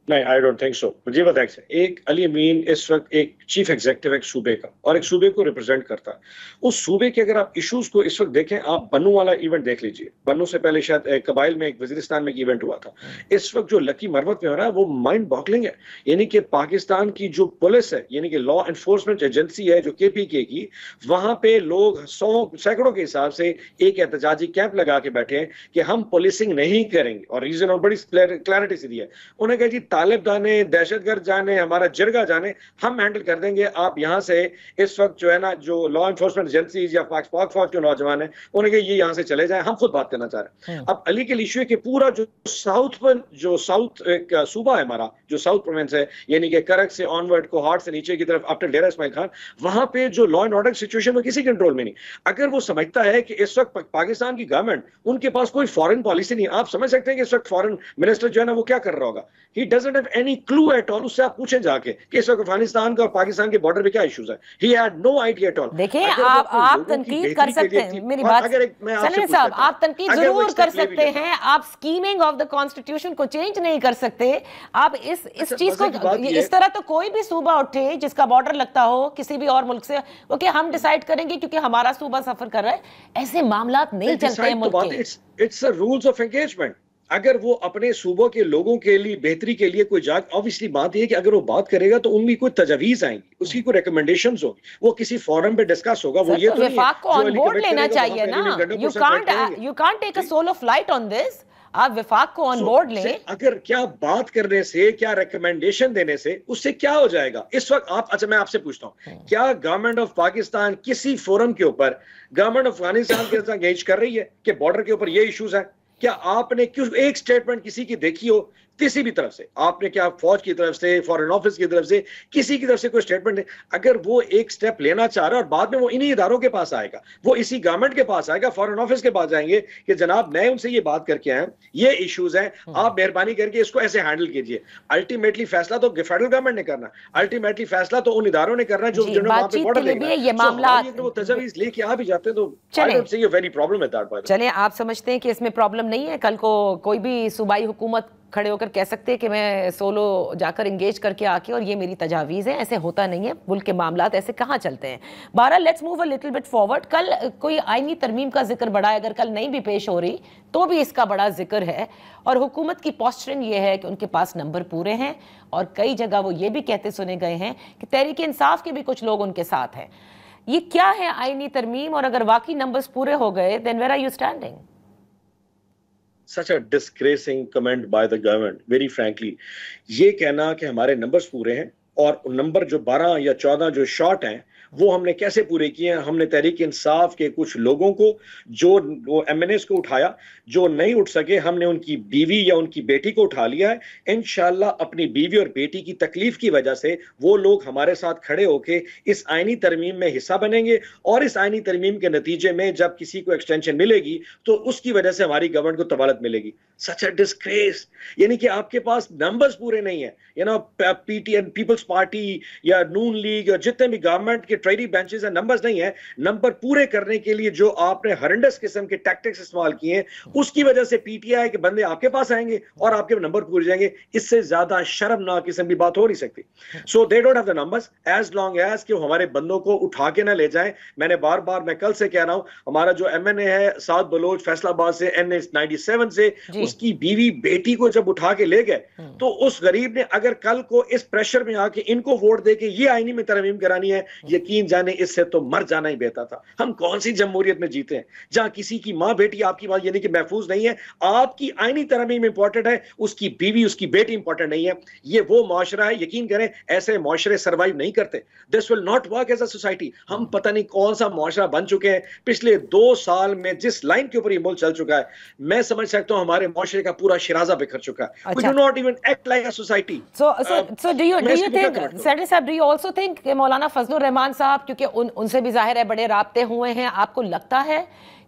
नहीं, आई डोंट थिंक सो। मुझे बताएं, एक अली अमीन इस वक्त एक चीफ एग्जीक्यूटिव एक सूबे का, और एक सूबे को रिप्रेजेंट करता है। उस सूबे के अगर आप इश्यूज को इस वक्त देखें, आप बन्नू वाला इवेंट देख लीजिए, बन्नू से पहले शायद कबाइल में एक वजीरिस्तान में एक इवेंट हुआ था। इस वक्त जो लकी मरवत में हो रहा है वो माइंड बॉगलिंग है। यानी कि पाकिस्तान की जो पुलिस है, यानी कि लॉ एनफोर्समेंट एजेंसी है जो KPK की, वहां पे लोग सैकड़ों के हिसाब से एक एहतजाजी कैंप लगा के बैठे हैं कि हम पुलिसिंग नहीं करेंगे, और रीजन और बड़ी क्लैरिटी से दिया है। उन्हें कहा जी तालिब जाने, दहशतगर्द जाने, हमारा जिरगा जाने, हम हैंडल कर देंगे, आप यहां से इस वक्त जो है ना, जो लॉ एनफोर्समेंट एजेंसीज या पाक फौज के नौजवान हैं, उन्हें ये यहां से चले जाएं, हम खुद बात करना चाह रहे हैं। अब अली के इशू है कि पूरा जो साउथ एक सूबा है हमारा, जो साउथ प्रोविंस है, यानी कि करक से ऑनवर्ड, कोहाट से नीचे की तरफ अप टू डेरा इस्माइल खान, वहां पे जो लॉ एंड ऑर्डर सिचुएशन में किसी कंट्रोल में नहीं। अगर वो समझता है कि इस वक्त पाकिस्तान की गवर्नमेंट, उनके पास कोई फॉरेन पॉलिसी नहीं, आप समझ सकते हैं कि इस वक्त फॉरेन मिनिस्टर जो है ना वो क्या कर रहा होगा। He doesn't have any clue at all. उससे आप पूछें जाके कि इस वक्त अफगानिस्तान का और पाकिस्तान के बॉर्डर पे क्या इश्यूज है। He had no idea at all. देखिए, आप तनकीद कर सकते हैं, मेरी बात सलीम साहब, आप तनकीद जरूर कर सकते हैं, आप स्कीमिंग ऑफ द कॉन्स्टिट्यूशन को चेंज नहीं कर सकते। आप इस चीज को इस तरह तो कोई भी सूबा उठे जिसका बॉर्डर लगता हो किसी भी और मुल्क से, ओके हम डिसाइड करेंगे क्योंकि हमारा सूबा सफर कर रहा है, ऐसे मामला नहीं चलते हैं मुल्क के। It's a rules of engagement. अगर वो अपने सूबों के लोगों के लिए बेहतरी के लिए कोई ऑब्वियसली बात है कि अगर वो बात करेगा तो उनकी कोई तजवीज आएंगी, उसकी कोई रिकमेंडेशंस होगी, वो किसी फोरम पे डिस्कस होगा। वो ये तो विफाक को ऑन बोर्ड लेना चाहिए ना। You can't take a solo flight on this. आप विफाक को ऑन बोर्ड लें। अगर क्या बात करने से, क्या रिकमेंडेशन देने से उससे क्या हो जाएगा इस वक्त आप? अच्छा, मैं आपसे पूछता हूं, क्या गवर्नमेंट ऑफ पाकिस्तान किसी फोरम के ऊपर गवर्नमेंट ऑफ अफगानिस्तान के साथ एंगेज कर रही है कि बॉर्डर के ऊपर ये इश्यूज है? क्या आपने क्यों एक स्टेटमेंट किसी की देखी हो किसी भी तरफ से? आपने क्या फौज की तरफ से, फॉरेन ऑफिस की तरफ से, किसी की तरफ से कोई स्टेटमेंट है? अगर वो एक स्टेप लेना चाह रहा है और बाद में वो इन्हीं इदारों के पास आएगा, वो इसी गवर्नमेंट के पास आएगा, फॉरेन ऑफिस के पास जाएंगे कि जनाब मैं उनसे ये बात करके आया, ये इश्यूज हैं, आप मेहरबानी करके इसको ऐसे हैंडल कीजिए। अल्टीमेटली फैसला तो फेडरल गवर्नमेंट ने करना, अल्टीमेटली फैसला तो उन इदारों ने करना जो वहां पे बॉर्डर लेंगे। ये मामला वो तजवीज लेके आ भी जाते हैं तो I don't see a very problem with that. चलें, आप समझते हैं कि इसमें प्रॉब्लम नहीं है? कल को कोई भी सूबाई हुकूमत खड़े होकर कह सकते हैं कि मैं सोलो जाकर इंगेज करके आके और ये मेरी तजावीज़ है। ऐसे होता नहीं है, मुल्क के मामलात ऐसे कहाँ चलते हैं। बहरहाल let's move a little bit forward. कल कोई आईनी तरमीम का जिक्र बड़ा है, अगर कल नहीं भी पेश हो रही तो भी इसका बड़ा जिक्र है, और हुकूमत की पोस्चरिंग ये है कि उनके पास नंबर पूरे हैं, और कई जगह वो ये भी कहते सुने गए हैं कि तहरीक इंसाफ के भी कुछ लोग उनके साथ हैं। ये क्या है आईनी तरमीम, और अगर वाकई नंबर्स पूरे हो गए then where are you standing? Such a disgracing comment by the government, very frankly। ये कहना कि हमारे नंबर्स पूरे हैं और नंबर जो 12 या 14 जो शॉर्ट हैं वो हमने कैसे पूरे किए हैं? हमने तहरीक इंसाफ के कुछ लोगों को, जो वो MNAs को उठाया, जो नहीं उठ सके हमने उनकी बीवी या उनकी बेटी को उठा लिया है। इंशाल्लाह अपनी बीवी और बेटी की तकलीफ की वजह से वो लोग हमारे साथ खड़े होके इस आईनी तरमीम में हिस्सा बनेंगे, और इस आईनी तरमीम के नतीजे में जब किसी को एक्सटेंशन मिलेगी तो उसकी वजह से हमारी गवर्नमेंट को तवालत मिलेगी। सच अ डिस्ग्रेस, यानी कि आपके पास नंबर्स पूरे नहीं है। PTN, पीपल्स पार्टी या नून लीग या जितने भी गवर्नमेंट के ट्रेडी बेंचेस हैं, नंबर्स नहीं है। नंबर पूरे करने के लिए जो आपने हॉरेंडस किस्म के टैक्टिक्स इस्तेमाल किए हैं, उसकी वजह से PTI के बंदे आपके पास आएंगे और आपके नंबर पूरे जाएंगे। इससे ज्यादा शर्मनाक किस्म की बात हो नहीं सकती। So they don't have the numbers as long as कि वो हमारे बंदों को उठा के ना ले जाएं। मैं कल से कह रहा हूं, हमारा जो MNA है साउथ बलोच फैसलाबाद से NS 97 से, उसकी बीवी बेटी को जब उठा के ले गए तो उस गरीब ने अगर कल को इस प्रेशर में आके इनको वोट दे के ये आईनी में तरमीम करानी है, यकीन जाने इससे तो मर जाना ही बेहतर था। हम कौन सी जमहूरियत में जीते हैं जहां किसी की मां बेटी आपकी बात यानी कि महफूज नहीं है? आपकी आईनी तरमीम इंपॉर्टेंट है, उसकी बीवी उसकी बेटी इंपॉर्टेंट नहीं है। ये वो मुआशरा है, यकीन करें ऐसे मुआशरे सर्वाइव नहीं करते। This will not work as a society. हम पता नहीं कौन सा मुआशरा बन चुके हैं। पिछले 2 साल में जिस लाइन के ऊपर ये मुल्क चल चुका है, मैं समझ सकता हूं हमारे मुआशरे का पूरा शिराजा बिखर चुका है। We do not even act like a society. So do you think, Senator साहब, do you also think कि मौलाना फजलुर रहमान साहब, क्योंकि उनसे भी जाहिर है बड़े राब्ते हुए हैं, आपको लगता है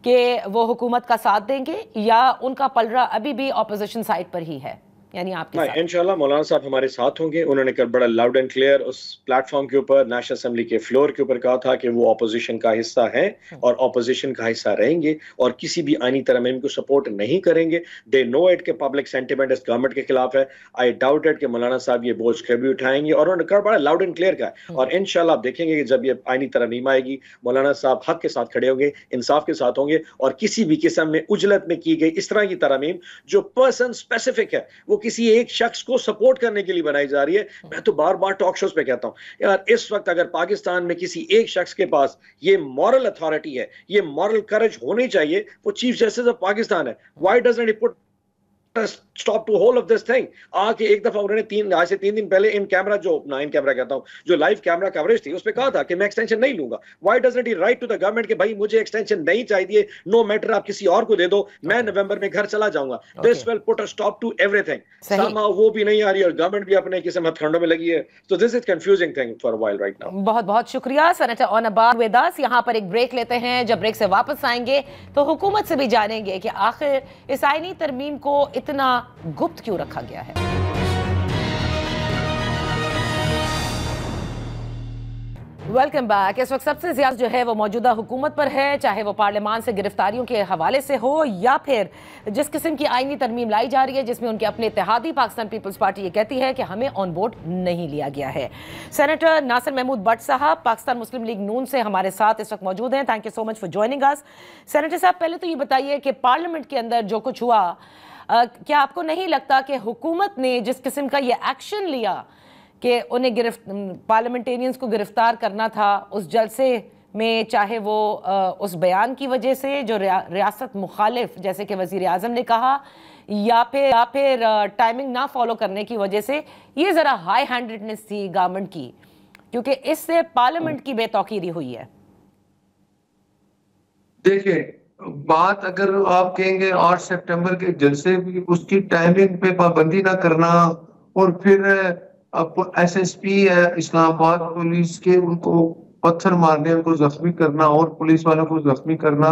कि वो हुकूमत का साथ देंगे या उनका पलड़ा अभी भी ऑपोजिशन साइड पर ही है? यानी आपके साथ इंशाल्लाह मौलाना साहब हमारे साथ होंगे। उन्होंने कल बड़ा लाउड एंड क्लियर उस प्लेटफॉर्म के ऊपर, नेशनल असेंबली के फ्लोर के ऊपर कहा था कि वो ऑपोजिशन का हिस्सा है और ऑपोजिशन का हिस्सा रहेंगे और किसी भी आईनी तरमीम को सपोर्ट नहीं करेंगे। दे नो इट के पब्लिक सेंटिमेंट इस गवर्नमेंट के खिलाफ है। आई डाउट इट कि मौलाना साहब ये बोझ कभी उठाएंगे, और उन्होंने कहा बड़ा लाउड एंड क्लियर का। और इंशाल्लाह आप देखेंगे कि जब ये आईनी तरमीम आएगी, मौलाना साहब हक के साथ खड़े होंगे, इंसाफ के साथ होंगे, और किसी भी किस्म में उजलत में की गई इस तरह की तरमीम जो पर्सन स्पेसिफिक है, वो किसी एक शख्स को सपोर्ट करने के लिए बनाई जा रही है। मैं तो बार बार टॉक शोज पे कहता हूं यार, इस वक्त अगर पाकिस्तान में किसी एक शख्स के पास ये मॉरल अथॉरिटी है, ये मॉरल करेज होनी चाहिए, वो चीफ जस्टिस ऑफ पाकिस्तान है। Why doesn't he put stop to whole of this thing? आके एक दफा उन्होंने आज से 3 दिन पहले इन कैमरा कहता हूं, जो लाइव कैमरा कवरेज थी, उस पे कहा था कि मैं एक्सटेंशन नहीं लूंगा। Why doesn't he write to the government कि भाई मुझे एक्सटेंशन नहीं चाहिए, नो मैटर आप किसी और को दे दो, मैं नवंबर में घर चला जाऊंगा। This will put a stop to everything. Somehow वो भी नहीं आ रही और गवर्नमेंट भी अपने किस्म हथकंडों में लगी है। So this is confusing thing for a while right now. बहुत बहुत शुक्रिया सेनेटर ओनबाग वेदास। यहां पर एक ब्रेक लेते हैं। जब ब्रेक से वापस आएंगे तो हुकूमत से भी जानेंगे कि आखिर इस आईनी तरमीम को इतना गुप्त क्यों रखा गया है। Welcome back. इस वक्त सबसे ज्यादा जो है वो मौजूदा हुकूमत पर है, चाहे वो पार्लियामान से गिरफ्तारियों के हवाले से हो या फिर जिस किस्म की आईनी तरमीम लाई जा रही है जिसमें उनके अपने इत्तेहादी पाकिस्तान पीपल्स पार्टी ये कहती है कि हमें ऑन बोर्ड नहीं लिया गया है। सेनेटर नासिर महमूद भट्ट साहब पाकिस्तान मुस्लिम लीग नून से हमारे साथ इस वक्त मौजूद हैं। Thank you so much for joining us. Senator साहब, पहले तो ये बताइए कि पार्लियामेंट के अंदर जो कुछ हुआ, क्या आपको नहीं लगता कि हुकूमत ने जिस किस्म का ये एक्शन लिया कि उन्हें पार्लियामेंटेरियंस को गिरफ्तार करना था उस जलसे में, चाहे वो उस बयान की वजह से जो रियासत मुखालिफ जैसे कि वजीर आजम ने कहा, या फिर टाइमिंग ना फॉलो करने की वजह से, ये ज़रा हाई हैंडेडनेस थी गवर्नमेंट की, क्योंकि इससे पार्लियामेंट की बेतौकीरी हुई है? देखिए, बात अगर आप कहेंगे 8 सितंबर के जलसे भी, उसकी टाइमिंग पे पाबंदी ना करना, और फिर SSP है इस्लामाबाद पुलिस के, उनको पत्थर मारने, उनको जख्मी करना और पुलिस वालों को जख्मी करना,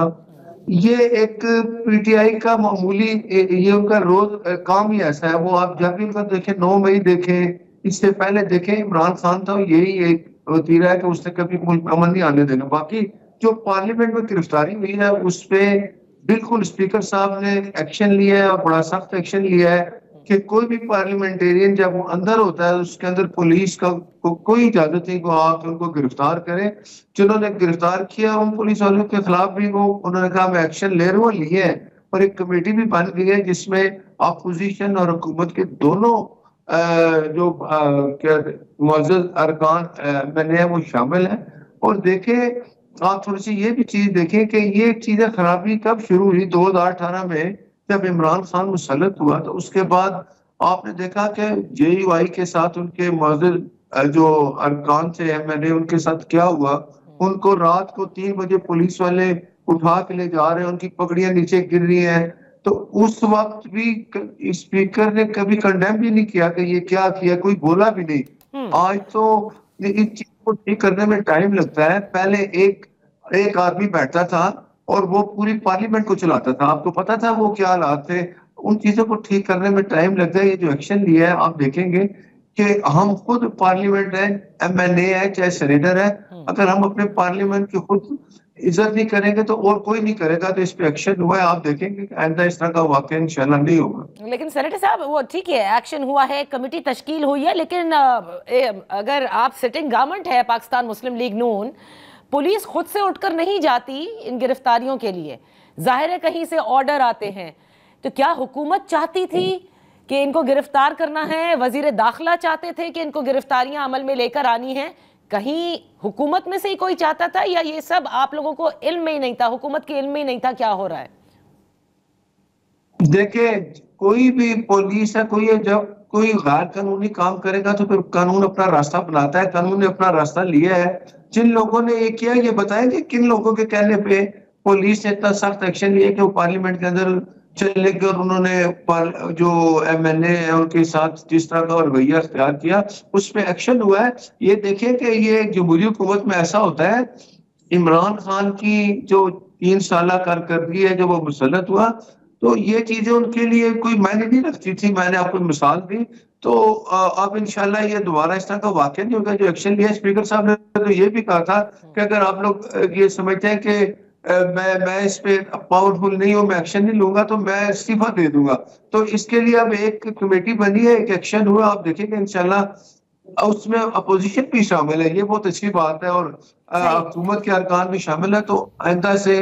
ये एक PTI का मामूली, ये उनका रोज काम ही ऐसा है। वो आप जब भी उनका देखें, 9 मई देखें, इससे पहले देखें, इमरान खान था, यही एक वतीरा है कि उसने कभी मुल्क अमन नहीं आने देना। बाकी जो पार्लियामेंट में गिरफ्तारी हुई है उस पे बिल्कुल स्पीकर साहब ने एक्शन लिया है, और बड़ा सख्त एक्शन लिया है कि कोई भी पार्लियामेंटेरियन जब वो अंदर होता है उसके अंदर पुलिस का कोई इजाजत नहीं को आकर उनको गिरफ्तार करे। जिन्होंने गिरफ्तार किया उन पुलिस वालों के खिलाफ भी वो उन्होंने कहा मैं एक्शन ले रहा हूँ, लिए है, और एक कमेटी भी बन गई है जिसमें अपोजिशन और हुकूमत के दोनों जो मुअज़्ज़ज़ अरकान मैंने है वो शामिल है। और देखें, आप थोड़ी सी ये भी चीज देखें कि ये चीजें खराबी कब शुरू हुई। 2018 में जब इमरान खान मुसल्लत हुआ तो उसके बाद आपने देखा कि JUI के साथ उनके मुअज़्ज़ज़ जो अरकान थे MNA, उनके साथ क्या हुआ। उनको रात को 3 बजे पुलिस वाले उठा के ले जा रहे हैं, उनकी पगड़ियां नीचे गिर रही हैं, तो उस वक्त भी स्पीकर ने कभी कंडेम भी नहीं किया कि ये क्या किया, कोई बोला भी नहीं। आज तो इस चीज को ठीक करने में टाइम लगता है। पहले एक आदमी बैठता था और वो पूरी पार्लियामेंट को चलाता था, आपको पता था वो क्या हालात थे। उन चीजों को ठीक करने में टाइम लगता है। ये जो एक्शन लिया है आप देखेंगे कि हम खुद पार्लियामेंट है, MNA है चाहे सेनेटर है, अगर हम अपने पार्लियामेंट की खुद इज्जत नहीं करेंगे तो और कोई नहीं करेगा। तो इस पे एक्शन हुआ है, आप देखेंगे कि आइंदा इस तरह का वाकया इंशाल्लाह नहीं होगा। लेकिन सेनेटर साहब वो ठीक है, एक्शन हुआ है, कमेटी तश्कील हुई है, लेकिन अगर आप सिटिंग गवर्नमेंट है पाकिस्तान मुस्लिम लीग नून, पुलिस खुद से उठकर नहीं जाती इन गिरफ्तारियों के लिए, जाहिर है कहीं से ऑर्डर आते हैं। तो क्या हुकूमत चाहती थी कि इनको गिरफ्तार करना है, वजीर दाखिला चाहते थे कि इनको गिरफ्तारियां अमल में लेकर आनी है, कहीं हुकूमत में से ही कोई चाहता था, या ये सब आप लोगों को इल्म में ही नहीं था, हुकूमत के इल्म में ही नहीं था क्या हो रहा है? देखिए, कोई भी पुलिस है, कोई जब कोई गैर कानूनी काम करेगा तो फिर कानून अपना रास्ता बनाता है। कानून ने अपना रास्ता लिया है। जिन लोगों ने ये किया, ये बताएंगे किन लोगों के कहने पे पुलिस ने इतना सख्त एक्शन लिया कि वो पार्लियामेंट के अंदर चले गए और उन्होंने जो MNA है उनके साथ जिस तरह का रवैया अख्तियार किया, उस पर एक्शन हुआ है। ये देखिए कि ये जमहूरी हुकूमत में ऐसा होता है। इमरान खान की जो 3 साल कारकर्दगी है, जब वो मुसल्लत हुआ तो ये चीजें उनके लिए कोई मायने नहीं रखती थी। मैंने आपको मिसाल दी। तो अब इंशाल्लाह ये दोबारा इस तरह का वाकया नहीं होगा। जो एक्शन लिया स्पीकर साहब ने तो ये भी कहा था कि अगर आप लोग ये समझते हैं कि मैं इस पे पावरफुल नहीं हूँ, मैं एक्शन नहीं लूंगा, तो मैं इस्तीफा दे दूंगा। तो इसके लिए अब एक कमेटी बनी है, एक एक्शन हुआ, आप देखेंगे इंशाल्लाह उसमें अपोजिशन भी शामिल है। ये बहुत अच्छी बात है, और हुकूमत के अरकान भी शामिल है। तो आइंदा से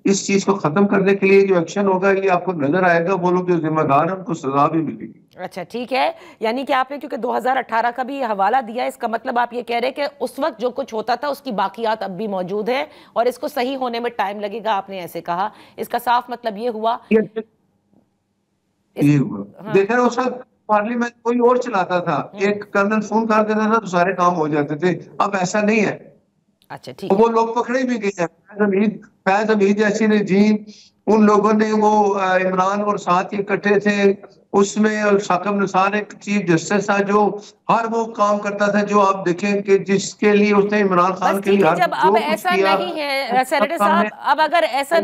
इस चीज को खत्म करने के लिए जो एक्शन होगा ये आपको नजर आएगा। वो लोग जो जिम्मेदार है उनको सजा भी मिलेगी। अच्छा ठीक है, यानी कि आपने क्योंकि 2018 का भी हवाला दिया, इसका मतलब आप ये कह रहे हैं कि उस वक्त जो कुछ होता था उसकी बाकियात अब भी मौजूद है और इसको सही होने में टाइम लगेगा, आपने ऐसे कहा। इसका साफ मतलब ये हुआ देख रहे हो, उस वक्त पार्लियामेंट कोई और चलाता था, एक कर्नल फोन कर देता था तो सारे काम हो जाते थे। अब ऐसा नहीं है। अच्छा ठीक है। वो लोग पकड़े भी गए हैं। फैज हमीद जैसी रजीम, उन लोगों ने वो इमरान और साथ इकट्ठे थे उसमें। साकब निसार एक चीफ जस्टिस था जो हर वो काम करता था जो आप देखें कि जिसके लिए उसने इमरान खान के लिए जब अब ऐसा नहीं है सेनेटर साहब, अब अगर ऐसा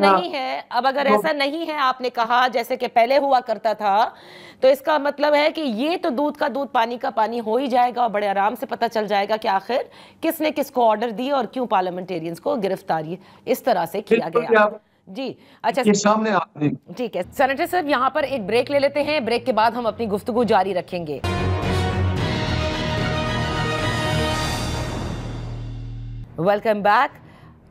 नहीं है, आपने कहा जैसे कि पहले हुआ करता था, तो इसका मतलब है कि ये तो दूध का दूध पानी का पानी हो ही जाएगा और बड़े आराम से पता चल जाएगा कि आखिर किसने किसको ऑर्डर दिए और क्यों पार्लियामेंटेरियंस को गिरफ्तारी इस तरह से किया गया। जी अच्छा, सामने ठीक है सेनेटर साहब, यहाँ पर एक ब्रेक ले लेते हैं, ब्रेक के बाद हम अपनी गुफ्तगू जारी रखेंगे। Welcome back.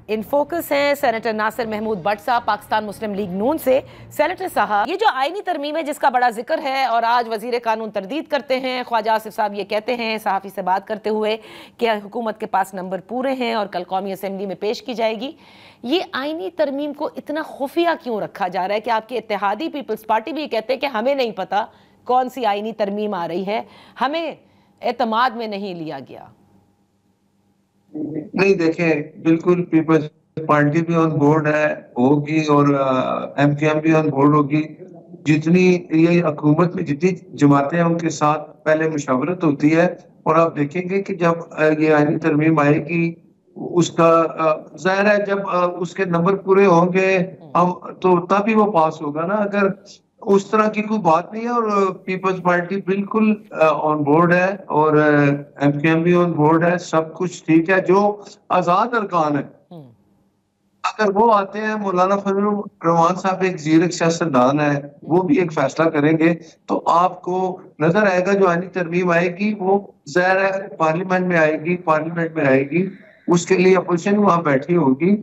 इन फोकस हैं सेनेटर नासिर महमूद भट्ट साहब पाकिस्तान मुस्लिम लीग नून से। सेनेटर साहब, ये जो आईनी तरमीम है जिसका बड़ा जिक्र है और आज वजीर कानून तरदीद करते हैं, ख्वाजा आसिफ साहब ये कहते हैं सहाफ़ी से बात करते हुए कि हुकूमत के पास नंबर पूरे हैं और कल कौमी असम्बली में पेश की जाएगी। ये आईनी तरमीम को इतना खुफिया क्यों रखा जा रहा है कि आपके इत्तेहादी पीपल्स पार्टी भी कहते हैं कि हमें नहीं पता कौन सी आईनी तरमीम आ रही है, हमें एतमाद में नहीं लिया गया? नहीं, देखें, बिल्कुल पीपल्स पार्टी भी ऑन बोर्ड है होगी और MKM भी ऑन बोर्ड होगी। जितनी ये हुकूमत में जितनी जमातें हैं उनके साथ पहले मुशावरत होती है और आप देखेंगे कि जब ये आईनी तरमीम आएगी उसका जाहिर है जब उसके नंबर पूरे होंगे हम तो तभी वो पास होगा ना। अगर उस तरह की कोई बात नहीं है और पीपल्स पार्टी बिल्कुल ऑन बोर्ड है और MKM भी ऑन बोर्ड है, सब कुछ ठीक है। जो आजाद अरकान है अगर वो आते हैं, मौलाना फजलुर रहमान साहब एक जीरक सियासतदान है, वो भी एक फैसला करेंगे तो आपको नजर आएगा जो आईनी तरमीम आएगी वो जाहिर है पार्लियामेंट में आएगी। उसके लिए अपोजिशन वहां बैठी होगी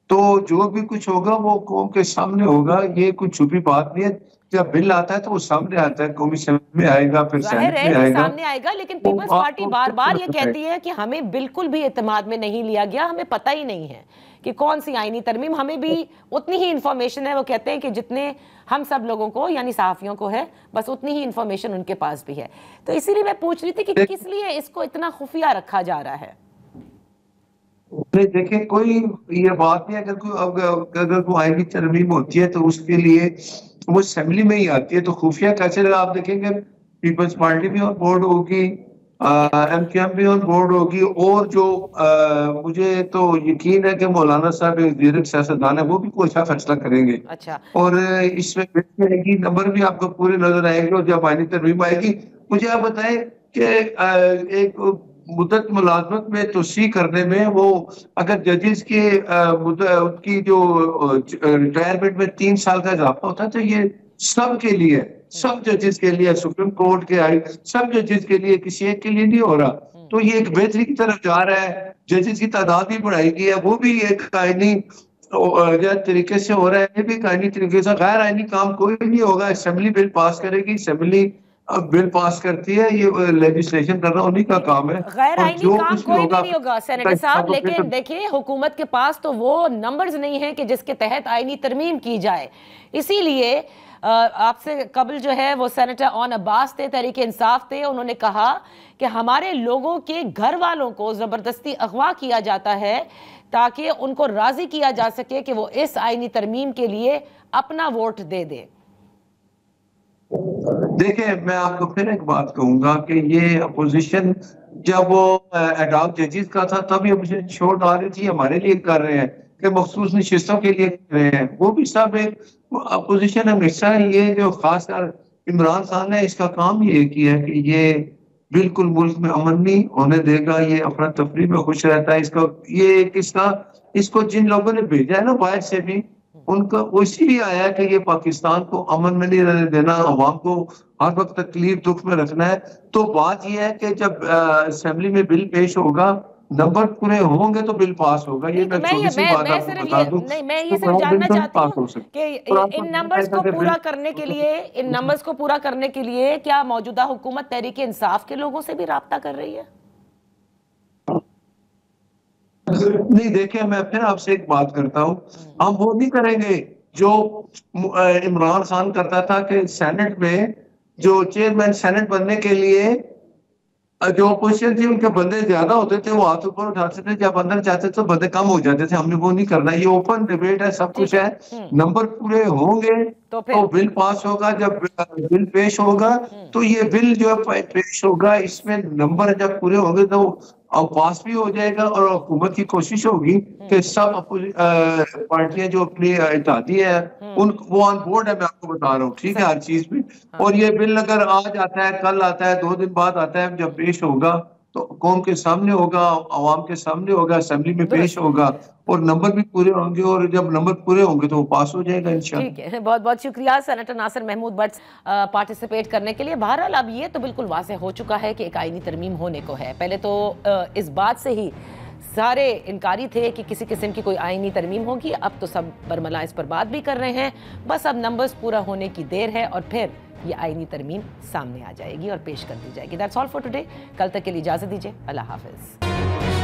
तो जो भी कुछ होगा वो कौम के सामने होगा। ये कुछ छुपी बात नहीं है। जब बिल आता है तो वो सामने आता है, कमीशन में आएगा, फिर सेनेट में आएगा, सामने आएगा। लेकिन पीपल्स पार्टी बार बार ये कहती है कि हमें बिल्कुल भी एतमाद में नहीं लिया गया, हमें पता ही नहीं है कि कौन सी आईनी तरमीम, हमें भी उतनी ही इंफॉर्मेशन है। वो कहते हैं कि जितने हम सब लोगों को यानी सहाफियों को है बस उतनी ही इंफॉर्मेशन उनके पास भी है। तो इसीलिए मैं पूछ रही थी कि किस लिए इसको इतना खुफिया रखा जा रहा है। नहीं देखें, कोई ये बात नहीं, अगर कोई आईनी तरमीम होती है तो उसके लिए वो असेंबली में ही आती है, तो खुफिया कैसे आप देखेंगे पीपल्स पार्टी भी ऑन बोर्ड होगी, एमक्यूएम भी ऑन बोर्ड होगी, और जो मुझे तो यकीन है कि मौलाना साहब एक दीर्घ सियासतदान है, वो भी कोई अच्छा फैसला करेंगे। अच्छा, और इसमें आएगी, नंबर भी आपको पूरे नजर आएंगे, और जब आईनी तरमीम आएगी, मुझे आप बताएं कि एक मुद्दत मुलाजमत में तोसी करने में वो अगर जजेस के उनकी जो रिटायरमेंट में 3 साल का इजाफा होता है, तो ये सब के लिए, सब जजेस के लिए, सुप्रीम कोर्ट के आई सब जजेस के लिए, किसी एक के लिए नहीं हो रहा। तो ये एक बेहतरी की तरफ जा रहा है, जजेस की तादाद भी बढ़ाई गई है, वो भी एक आईनी तरीके से हो रहा है, ये भी एक आईनी तरीके से। गैर आईनी काम कोई नहीं होगा, असेंबली बिल पास करेगी, असेंबली बिल पास करती है, ये लेजिस्लेशन करना उन्हीं का काम है। गैर और आईनी जो काम कुछ भी कोई भी होगा नहीं होगा सेनेटर साहब, लेकिन देखिए हुकूमत के पास तो वो नंबर्स नहीं है कि जिसके तहत आईनी तरमीम की जाए। इसीलिए आपसे कबल जो है वो सेनेटर ऑन अब्बास थे, तहरीक इंसाफ थे, उन्होंने कहा कि हमारे लोगों के घर वालों को जबरदस्ती अगवा किया जाता है ताकि उनको राजी किया जा सके कि वो इस आईनी तरमीम के लिए अपना वोट दे दे। देखिए, मैं आपको फिर एक बात कहूंगा कि ये अपोजिशन जब वो एडॉक जजेस का था, तब ये मुझे छोड़ आ रही थी, हमारे लिए कर रहे हैं कि मखसूस नशिस्तों के लिए कर रहे हैं, वो भी सब एक अपोजिशन हमेशा। ये जो खासकर इमरान खान ने इसका काम ये किया है कि ये बिल्कुल मुल्क में अमन नहीं होने देगा, ये अफरा तफरी में खुश रहता है। इसका ये किसका, इसको जिन लोगों ने भेजा है ना बाहर से भी, उनका वो इसीलिए आया है कि ये पाकिस्तान को अमन में नहीं रहने देना, अवाम को हर वक्त तकलीफ दुख में रखना है। तो बात यह है कि जब असेंबली में बिल पेश होगा, नंबर पूरे होंगे तो बिल पास होगा। ये मैं छोटी सी बात आपको बता दूं, मैं ये सिर्फ जानना चाहती हूँ कि इन नंबर्स को सकते पूरा करने के लिए, इन नंबर्स को पूरा करने के लिए क्या मौजूदा हुकूमत तहरीक इंसाफ के लोगों से भी राब्ता कर रही है? नहीं, देखिए, मैं फिर आपसे एक बात करता हूँ, हम वो नहीं करेंगे जो इमरान खान करता था कि सेनेट में जो चेयरमैन सेनेट बनने के लिए जो अपोजिशन थी उनके बंदे ज्यादा होते थे, वो हाथ ऊपर उठाते थे, जब अंदर जाते तो बंदे कम हो जाते थे। हमने वो नहीं करना, ये ओपन डिबेट है, सब कुछ है, नंबर पूरे होंगे तो बिल पास होगा। जब बिल पेश होगा तो ये बिल जो पेश होगा, इसमें नंबर जब पूरे होंगे तो अब पास भी हो जाएगा, और हुकूमत की कोशिश होगी कि सब पार्टियां जो अपनी इत्तेहादी है उन वो ऑन बोर्ड है, मैं आपको बता रहा हूँ, ठीक है, हर चीज में। और ये बिल अगर आज आता है, कल आता है, 2 दिन बाद आता है, जब पेश होगा तो कौम के सामने होगा, आवाम के सामने होगा, असेंबली में पेश होगा, और नंबर भी पूरे होंगे, और जब नंबर पूरे होंगे तो वो पास हो जाएगा इंशाल्लाह। ठीक है, बहुत बहुत शुक्रिया सेनेटर नासिर महमूद भट्ट पार्टिसिपेट करने के लिए। बहरहाल अब ये तो बिल्कुल वाज़ेह हो चुका है कि एक आईनी तरमीम होने को है। पहले तो इस बात से ही सारे इनकारी थे कि किसी किस्म की कोई आईनी तरमीम होगी, अब तो सब बरमला इस पर बात भी कर रहे हैं। बस अब नंबर्स पूरा होने की देर है और फिर ये आईनी तरमीम सामने आ जाएगी और पेश कर दी जाएगी। That's all for today. कल तक के लिए इजाज़त दीजिए। अल्लाह हाफिज़।